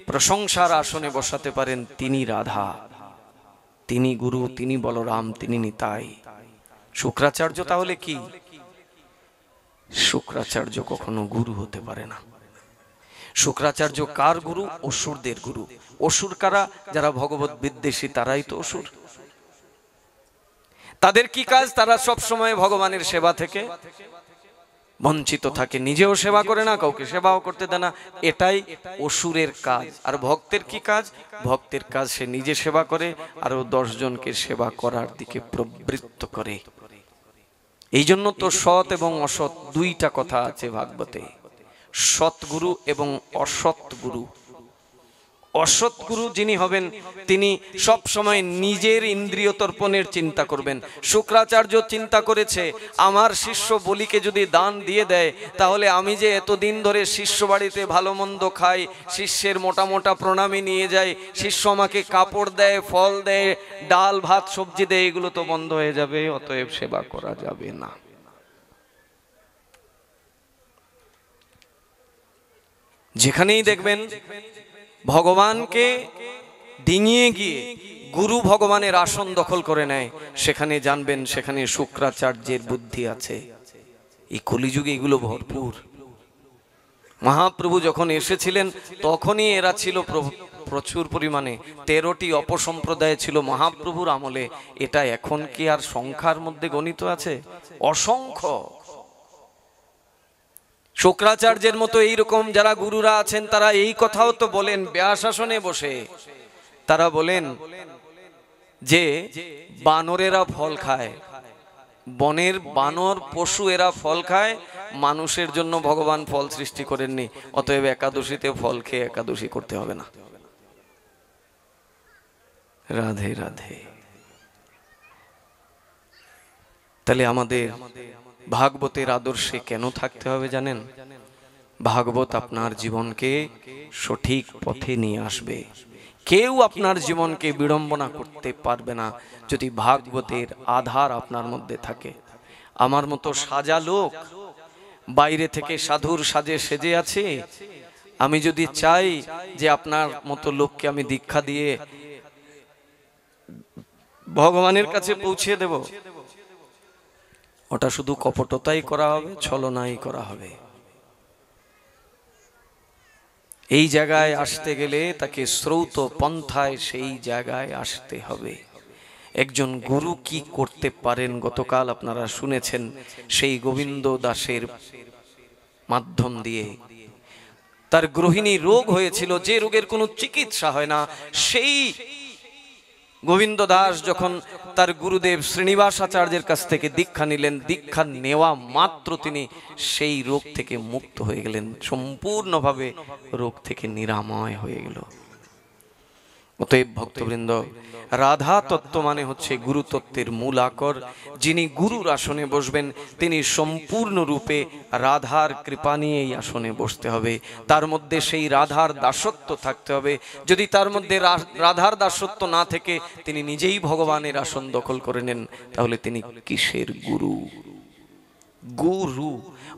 S1: প্রশংসার আসনে বসাতে পারেন তিনি রাধা, তিনি গুরু, তিনি বলরাম, তিনি নিতাই। শুক্রাচার্য তাহলে কি? শুক্রাচার্য কখনো গুরু হতে পারে না। শুক্রাচার্য কার গুরু? অসুরদের গুরু। অসুর কারা? যারা ভগবত বিদ্বেষী, তারাই তো অসুর। তাদের কি কাজ? তারা সব সময় ভগবানের সেবা থেকে বঞ্চিত থাকে, নিজেও সেবা করে না, কাউকে সেবাও করতে দেয় না, এটাই অসুরের কাজ। আর ভক্তের কি কাজ? ভক্তের কাজ সে নিজে সেবা করে আরো 10 জনকে সেবা করার দিকে প্রবৃত্ত করে। এই জন্য তো সৎ এবং অসৎ দুইটা কথা আছে ভাগবতে, সৎ গুরু এবং অসৎ গুরু। অসৎ গুরু যিনি হবেন তিনি সব সময় নিজের ইন্দ্রিয় তর্পণের চিন্তা করবেন। শুক্রাচার্য চিন্তা করেছে আমার শিষ্য বলিকে যদি দান দিয়ে দেয় তাহলে আমি যে এতদিন ধরে শিষ্য বাড়িতে ভালো মন্দ খাই, শিষ্যের মোটা মোটা প্রণামী নিয়ে যাই, শিষ্য আমাকে কাপড় দেয়, ফল দেয়, ডাল ভাত সবজি দেয়, এগুলো তো বন্ধ হয়ে যাবে, অতএব সেবা করা যাবে না। যেখানেই দেখবেন ভগবানকে ডিঙিয়ে গিয়ে গুরু ভগবানের আসন দখল করে নেয়, সেখানে জানবেন সেখানে শুক্রাচার্যের বুদ্ধি আছে। এই কলিযুগে এগুলো ভরপুর। মহাপ্রভু যখন এসেছিলেন তখনই এরা ছিল প্রচুর পরিমাণে। 13টি অপসম্প্রদায় ছিল মহাপ্রভুর আমলে। এটা এখন কি আর সংখ্যার মধ্যে গণিত আছে? অসংখ্য। শুক্রাচার্যের মতো এইরকম যারা গুরুরা আছেন তারা এই কথাও তো বলেন ব্যাসাসনে বসে, তারা বলেন যে বানরেরা ফল খায়, বনের বানর পশু এরা ফল খায়, মানুষের জন্য ভগবান ফল সৃষ্টি করেননি, অতএব একাদশীতে ফল খেয়ে একাদশী করতে হবে না। রাধে রাধে। তাহলে আমাদের ভাগবতের আদর্শে কেন থাকতে হবে জানেন? ভাগবত আপনার জীবনকে সঠিক পথে নিয়ে আসবে। কেউ আপনার জীবনকে বিড়ম্বনা করতে পারবে না যদি ভাগবতের আধার আপনার মধ্যে থাকে। আমার মতো সাজা লোক বাইরে থেকে সাধুর সাজে সেজে আছে, আমি যদি চাই যে আপনার মতো লোককে আমি দীক্ষা দিয়ে ভগবানের কাছে পৌঁছে দেব, ওটা শুধু কপটতাই করা হবে, ছলনাই করা হবে। এই জায়গায় আসতে গেলে তাকে স্রৌত পন্থায় সেই জায়গায় আসতে হবে। একজন গুরু কি করতে পারেন গতকাল আপনারা শুনেছেন, সেই গোবিন্দ দাসের মাধ্যম দিয়ে। তার গৃহিণী রোগ হয়েছিল, যে রোগের কোনো চিকিৎসা হয় না, সেই গোবিন্দ দাস যখন তার গুরুদেব শ্রীনিবাস আচার্যের কাছ থেকে দীক্ষা নিলেন, দীক্ষা নেওয়া মাত্র তিনি সেই রোগ থেকে মুক্ত হয়ে গেলেন, সম্পূর্ণভাবে রোগ থেকে নিরাময় হয়ে গেল। অতএব ভক্তবৃন্দ, রাধা তত্ত্ব মানে হচ্ছে গুরু তত্ত্বের মূল আকর। যিনি গুরুর আসনে বসবেন তিনি সম্পূর্ণরূপে রাধার কৃপা নিয়ে এই আসনে বসতে হবে। তার মধ্যে সেই রাধার দাসত্ব থাকতে হবে। যদি তার মধ্যে রাধার দাসত্ব না থেকে তিনি নিজেই ভগবানের আসন দখল করে নেন, তাহলে তিনি কিসের গুরু? গুরু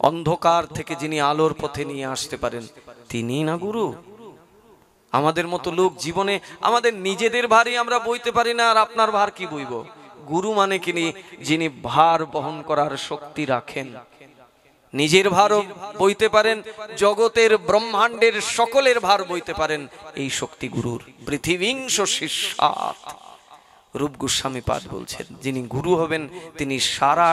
S1: অন্ধকার থেকে যিনি আলোর পথে নিয়ে আসতে পারেন তিনি না গুরু? আমাদের মতো লোক জীবনে আমাদের নিজেদের ভারই আমরা বইতে পারি না, আর আপনার ভার কি বইব? গুরু মানে কিনি যিনি ভার বহন করার শক্তি রাখেন, নিজের ভারও বইতে পারেন, জগতের ব্রহ্মাণ্ডের সকলের ভার বইতে পারেন, এই শক্তি গুরুর। পৃথিবীংশ শিষ্যাৎ, রূপ গোস্বামী পাদ বলছেন, যিনি গুরু হবেন তিনি সারা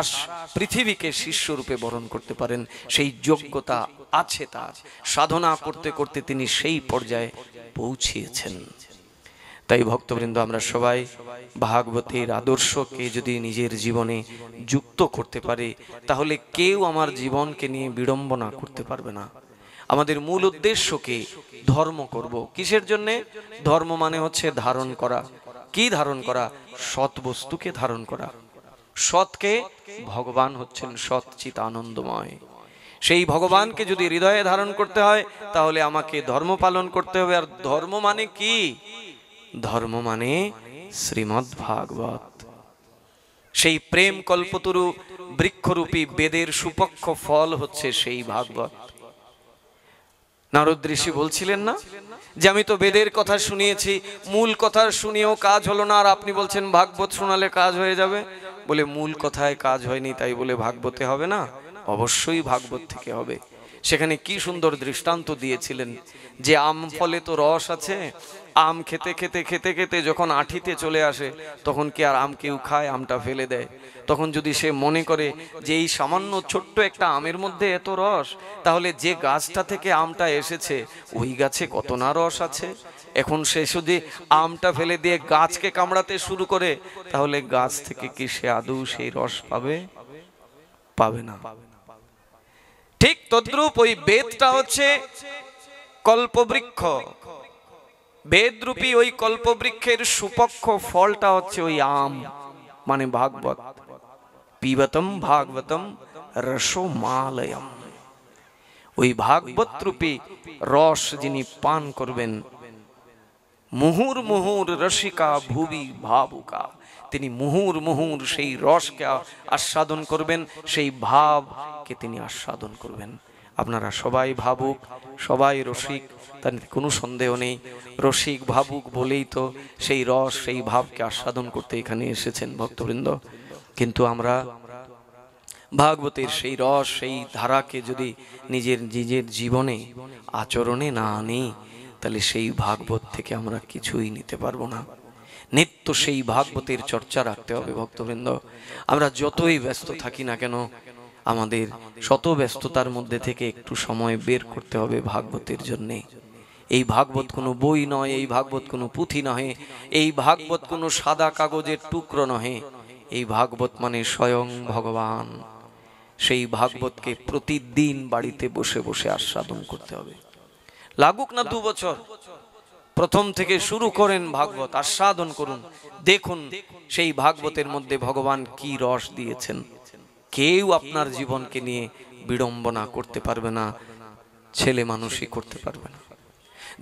S1: পৃথিবীকে শিষ্যরূপে বরণ করতে পারেন, সেই যোগ্যতা আছে তার। সাধনা করতে করতে তিনি সেই পর্যায়ে পৌঁছিয়েছেন। তাই ভক্তবৃন্দ, আমরা সবাই ভাগবতের আদর্শকে যদি নিজের জীবনে যুক্ত করতে পারি, তাহলে কেউ আমার জীবনকে নিয়ে বিড়ম্বনা করতে পারবে না। আমাদের মূল উদ্দেশ্যকে ধর্ম করব। কিসের জন্যে? ধর্ম মানে হচ্ছে ধারণ করা। কি ধারণ করা? সৎ বস্তুকে ধারণ করা। সৎকে? ভগবান হচ্ছেন সৎ চিৎ আনন্দময়। সেই ভগবানকে যদি হৃদয়ে ধারণ করতে হয় তাহলে আমাকে ধর্ম পালন করতে হবে। আর ধর্ম মানে কি? ধর্ম মানে শ্রীমদ্ ভাগবত। সেই প্রেম কল্পতরু বৃক্ষরূপী বেদের সুপক্ষ ফল হচ্ছে সেই ভাগবত। নারদ ঋষি বলছিলেন না যে আমি তো বেদের কথা শুনিয়েছি, মূল কথা শুনিয়েও কাজ হলো না, আর আপনি বলছেন ভাগবত শোনালে কাজ হয়ে যাবে। বলে মূল কথায় কাজ হয়নি তাই বলে ভাগবতে হবে না? অবশ্যই ভাগবত থেকে হবে। সেখানে কি সুন্দর দৃষ্টান্ত দিয়েছিলেন যে আম ফলে তো রস আছে, আম খেতে খেতে খেতে খেতে যখন আঠিতে চলে আসে তখন কি আর আম কেউ খায়? আমটা ফেলে দেয়। তখন যদি সে মনে করে যে এই সামান্য ছোট্ট একটা আমের মধ্যে এত রস, তাহলে যে গাছটা থেকে আমটা এসেছে ওই গাছে কত না রস আছে। এখন সে যদি আমটা ফেলে দিয়ে গাছকে কামড়াতে শুরু করে, তাহলে গাছ থেকে কি সে আদৌ সেই রস পাবে? পাবে না। ঠিক তদ্রূপ ওই বেদটা হচ্ছে কল্পবৃক্ষ। বেদরূপী ওই কল্পবৃক্ষের সুপক্ষ ফলটা হচ্ছে ওই আম, মানে ভাগবত। পিবতম ভাগবতম রসমালয়ম। ওই ভাগবত রূপী রস যিনি পান করবেন, মুহুর মুহুর রসিকা ভুবি ভাবুকা, তিনি মুহুর মুহুর সেই রসকে আস্বাদন করবেন, সেই ভাবকে তিনি আস্বাদন করবেন। আপনারা সবাই ভাবুক, সবাই রসিক, তার কোনো সন্দেহ নেই। রসিক ভাবুক বলেই তো সেই রস, সেই ভাবকে আস্বাদন করতে এখানে এসেছেন ভক্তবৃন্দ। কিন্তু আমরা ভাগবতের সেই রস, সেই ধারাকে যদি নিজের নিজের জীবনে আচরণে না আনি, তাহলে সেই ভাগবত থেকে আমরা কিছুই নিতে পারবো না। নিত্য সেই ভাগবতের চর্চা রাখতে হবে ভক্তবৃন্দ। আমরা যতই ব্যস্ত থাকি না কেন, আমাদের শত ব্যস্ততার মধ্যে থেকে একটু সময় বের করতে হবে ভাগবতের জন্যে। এই ভাগবত কোনো বই নয়, এই ভাগবত কোনো পুঁথি নহে, এই ভাগবত কোনো সাদা কাগজের টুকরো নহে। এই ভাগবত মানে স্বয়ং ভগবান। সেই ভাগবতকে প্রতিদিন বাড়িতে বসে বসে আস্বাদন করতে হবে। লাগুক না 2 বছর, প্রথম থেকে শুরু করেন ভাগবত, আস্বাদন করুন। দেখুন সেই ভাগবতের মধ্যে ভগবান কি রস দিয়েছেন। কেউ আপনার জীবনকে নিয়ে বিড়ম্বনা করতে পারবে না, ছেলে মানুষই করতে পারবে না।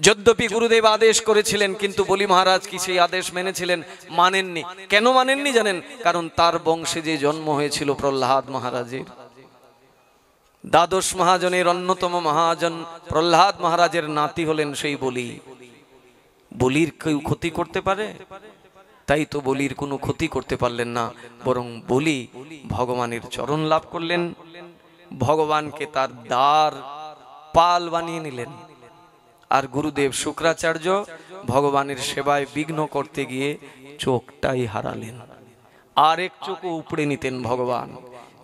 S1: যদ্যপি গুরুদেব আদেশ করেছিলেন, কিন্তু বলি মহারাজ কি সেই আদেশ মেনেছিলেন? মানেননি। কেন মানেননি জানেন? কারণ তার বংশে যে জন্ম হয়েছিল প্রহ্লাদ মহারাজের, দ্বাদশ মহাজনের অন্যতম মহাজন প্রহ্লাদ মহারাজের নাতি হলেন সেই বলি। বলির কেউ ক্ষতি করতে পারে? তাই তো বলির কোনো ক্ষতি করতে পারলেন না, বরং বলি ভগবানের চরণ লাভ করলেন, ভগবানকে তার দ্বার পাল বানিয়ে নিলেন। আর গুরুদেব শুক্রাচার্য ভগবানের সেবায় বিঘ্ন করতে গিয়ে চোখটাই হারালেন। আর এক চোখও উপড়ে নিতেন ভগবান,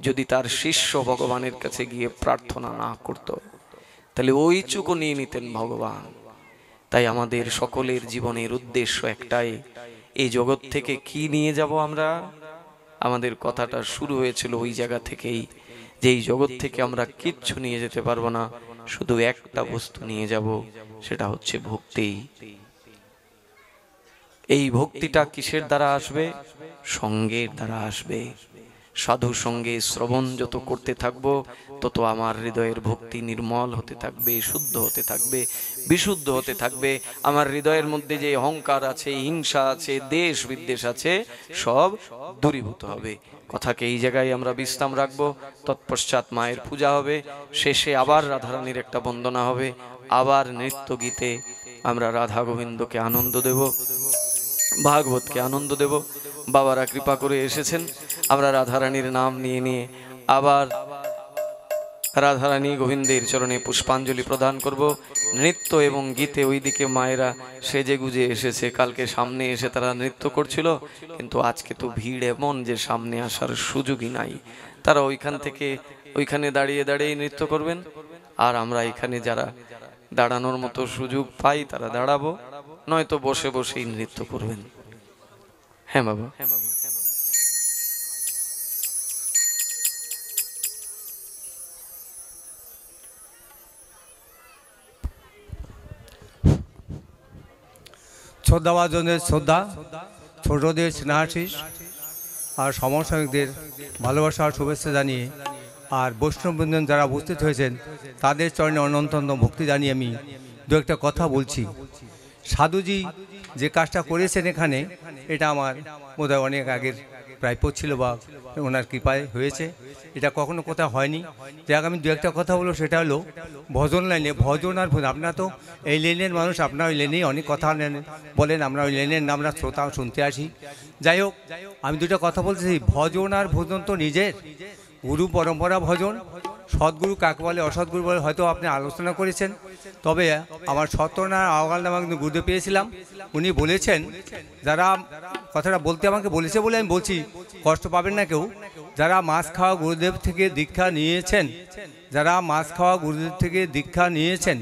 S1: যদি তার শিষ্য ভগবানের কাছে গিয়ে প্রার্থনা না করত, তাহলে ওই চোখও নিয়ে নিতেন ভগবান। তাই আমাদের সকলের জীবনের উদ্দেশ্য একটাই, এই জগৎ থেকে কি নিয়ে যাব আমরা? আমাদের কথাটা শুরু হয়েছিল ওই জায়গা থেকেই, যে এই জগৎ থেকে আমরা কিচ্ছু নিয়ে যেতে পারবো না, শুধু একটা বস্তু নিয়ে যাব, সেটা হচ্ছে ভক্তি। এই ভক্তিটা কিসের দ্বারা আসবে? সঙ্গের দ্বারা আসবে। সাধু সঙ্গে শ্রবণ যত করতে থাকবো, তত আমার হৃদয়ের ভক্তি নির্মল হতে থাকবে, শুদ্ধ হতে থাকবে, বিশুদ্ধ হতে থাকবে। আমার হৃদয়ের মধ্যে যে অহংকার আছে, হিংসা আছে, দেশ বিদ্বেষ আছে, সব দূরীভূত হবে। কথাকে এই জায়গায় আমরা বিশ্রাম রাখবো। তৎপশ্চাৎ মায়ের পূজা হবে, শেষে আবার রাধারানীর একটা বন্দনা হবে, আবার নৃত্য গীতে আমরা রাধা গোবিন্দকে আনন্দ দেব, ভাগবতকে আনন্দ দেব। বাবারা কৃপা করে এসেছেন, আমরা রাধারানীর নাম নিয়ে নিয়ে আবার রাধারানী গোবিন্দের চরণে পুষ্পাঞ্জলি প্রদান করব। নৃত্য এবং গীতে ওইদিকে মায়েরা সেজে গুজে এসেছে, কালকে সামনে এসে তারা নৃত্য করছিল, কিন্তু আজকে তো ভিড় এমন যে সামনে আসার সুযোগই নাই। তারা ওইখান থেকে ওইখানে দাঁড়িয়ে দাঁড়িয়ে নৃত্য করবেন, আর আমরা এখানে যারা দাঁড়ানোর মতো সুযোগ পাই তারা দাঁড়াবো, নয়তো বসে বসেই নৃত্য করবেন। হ্যাঁ বাবা, হ্যাঁ বাবা।
S3: শ্রদ্ধাভাজনদের শ্রদ্ধা, ছোটদের স্নেহাশিস, আর সমসাময়িকদের ভালোবাসা আর শুভেচ্ছা জানিয়ে, আর বৈষ্ণববৃন্দ যারা উপস্থিত হয়েছেন তাদের চরণে অনন্ত ভক্তি জানিয়ে আমি দু একটা কথা বলছি। সাধুজি যে কাজটা করেছেন এখানে, এটা আমার বোধহয় অনেক আগের প্রাপ্য ছিল বা ওনার কৃপায় হয়েছে, এটা কখনো কোথাও হয়নি। যাক আমি দু একটা কথা বলবো, সেটা হলো ভজন লাইনে, ভজন আর ভজন, আপনারা তো এই লেনের মানুষ, আপনারা ওই লেনেই অনেক কথা বলেন, আমরা ওই লেনের আমরা শ্রোতা শুনতে আসি। যাই হোক, আমি দুটো কথা বলতেছি, ভজন আর ভজন তো নিজের গুরু পরম্পরা ভজন, সদ্গুরু কাকে বলে অসৎগুরু বলে হয়তো আপনি আলোচনা করেছেন। তবে আমার সত্যনার আওয়াল নামে একদিন গুরুদেব পেয়েছিলাম, উনি বলেছেন, যারা কথাটা বলতে আমাকে বলেছে বলে আমি বলছি, কষ্ট পাবেন না কেউ, যারা মাছ খাওয়া গুরুদেব থেকে দীক্ষা নিয়েছেন, যারা মাছ খাওয়া গুরুদেব থেকে দীক্ষা নিয়েছেন,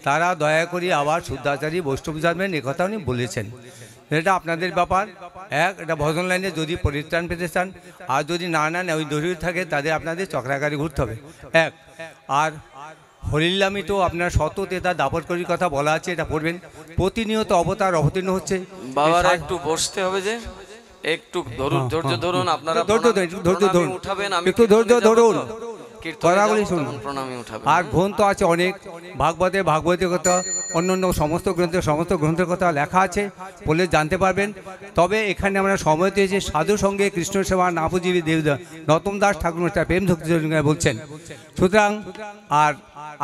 S3: তারা দয়া করে আবার শুদ্ধাচারী বৈষ্ণব জানবেন, একথা উনি বলেছেন। এটা আপনাদের ব্যাপার। এটা ভজন লাইনে যদি পরিত্রাণ পেতে চান, আর যদি না নেন ওই দরিদ্র থাকে, তাদের আপনাদের চক্রাকারে ঘুরতে হবে। আর হরিল্লামি তো আপনার শত তেতা দাপট করির কথা বলা আছে, এটা পড়বেন। প্রতিনিয়ত অবতার অবতীর্ণ হচ্ছে।
S1: বাবারা একটু বসতে হবে, যে একটু ধরুন, ধৈর্য ধরুন, আপনারা
S3: ধৈর্য ধরুন,
S1: উঠাবেন,
S3: একটু ধৈর্য ধরুন,
S1: কথাগুলি শুনুন, প্রণামী উঠাবেন।
S3: আর গ্রন্থ আছে অনেক, ভাগবতের কথা, অন্যান্য সমস্ত গ্রন্থের কথা লেখা আছে, বলে জানতে পারবেন। তবে এখানে আমরা সময় দিয়েছি সাধু সঙ্গে কৃষ্ণ সেবা না বুঝিবি দেবদা, নতম দাস ঠাকুর প্রেম ভক্তি বলছেন। সুতরাং আর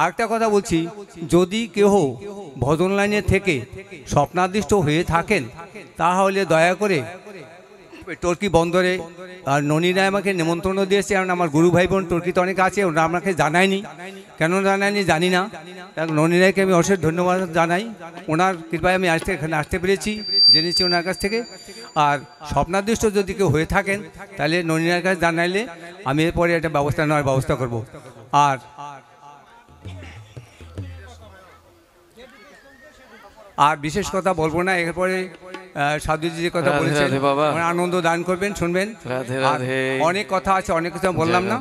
S3: আরেকটা কথা বলছি, যদি কেহ ভজন লাইনে থেকে স্বপ্নাদিষ্ট হয়ে থাকেন, তাহলে দয়া করে টর্কি বন্দরে, আর ননীরা আমাকে নিমন্ত্রণ দিয়েছে, কারণ আমার গুরু ভাই বোন টর্কিতে অনেক আছে, ওরা আমাকে জানায়নি, কেন জানায়নি জানি না। ননীরাকে আমি অশেষ ধন্যবাদ জানাই, ওনার কৃপায় আমি এখানে আসতে পেরেছি, জেনেছি ওনার কাছ থেকে। আর স্বপ্নাদিষ্ট যদি কেউ হয়ে থাকেন, তাহলে ননীরার কাছে জানাইলে আমি এরপরে একটা ব্যবস্থা নেওয়ার ব্যবস্থা করব। আর বিশেষ কথা বলবো না, এরপরে সাধুজি যে কথা বলেছেন, আনন্দ দান করবেন, শুনবেন। অনেক কথা আছে, অনেক কিছু বললাম না,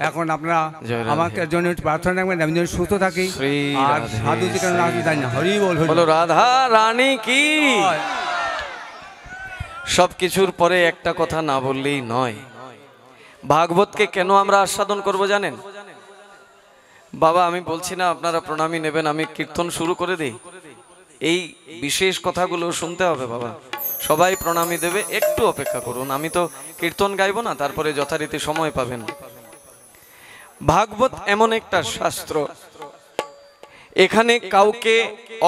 S3: এখন আপনারা আমাকে জন্য প্রার্থনা রাখবেন, আমি যেন সুস্থ থাকি। আর সাধুজি কেন না জানি না, হরি বল,
S1: বলো রাধা রানী কি। সবকিছুর পরে একটা কথা না বললেই নয়, ভাগবতকে কেন আমরা আস্বাদন করব জানেন বাবা? আমি বলছি না আপনারা প্রণামী নেবেন, আমি কীর্তন শুরু করে দিই। এই বিশেষ কথাগুলো শুনতে হবে বাবা, সবাই প্রণামী দেবে, একটু অপেক্ষা করুন, আমি তো কীর্তন গাইব না, তারপরে যথারীতি সময় পাবেন। ভাগবত এমন একটা শাস্ত্র, এখানে কাউকে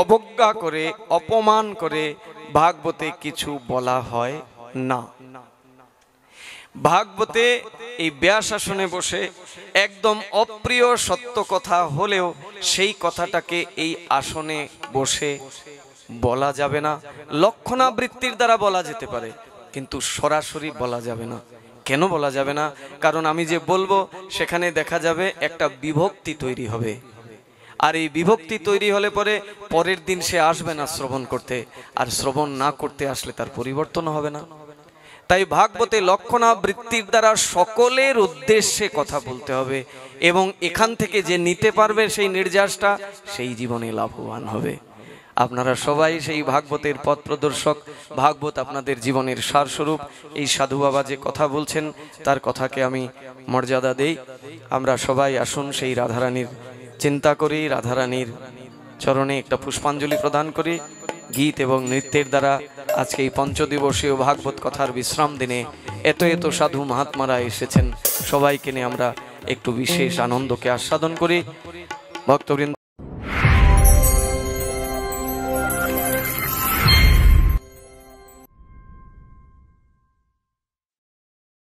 S1: অবজ্ঞা করে অপমান করে ভাগবতে কিছু বলা হয় না। ভাগবতে এই ব্যাস আসনে বসে একদম অপ্রিয় সত্য কথা হলেও সেই কথাটাকে এই আসনে বসে বলা যাবে না। লক্ষণাবৃত্তির দ্বারা বলা যেতে পারে, কিন্তু সরাসরি বলা যাবে না। কেন বলা যাবে না? কারণ আমি যে বলবো সেখানে দেখা যাবে একটা বিভক্তি তৈরি হবে, আর এই বিভক্তি তৈরি হলে পরে পরের দিন সে আসবে না শ্রবণ করতে, আর শ্রবণ না করতে আসলে তার পরিবর্তন হবে না। তাই ভাগবতে লক্ষণাবৃত্তির দ্বারা সকলের উদ্দেশ্যে কথা বলতে হবে, এবং এখান থেকে যে নিতে পারবে সেই নির্যাসটা, সেই জীবনে লাভবান হবে। আপনারা সবাই সেই ভাগবতের পথ প্রদর্শক, ভাগবত আপনাদের জীবনের সারস্বরূপ। এই সাধু বাবা যে কথা বলছেন তার কথাকে আমি মর্যাদা দেই। আমরা সবাই আসুন সেই রাধারানীর চিন্তা করি, রাধারানীর চরণে একটা পুষ্পাঞ্জলি প্রদান করি। গীত এবং নৃত্যের দ্বারা আজকে এই পঞ্চদিবসীয় ভাগবত কথার বিশ্রাম দিনে এত এত সাধু মহাত্মারা এসেছেন, সবাইকে নিয়ে আমরা একটু বিশেষ আনন্দকে আস্বাদন করি। ভক্তবৃন্দ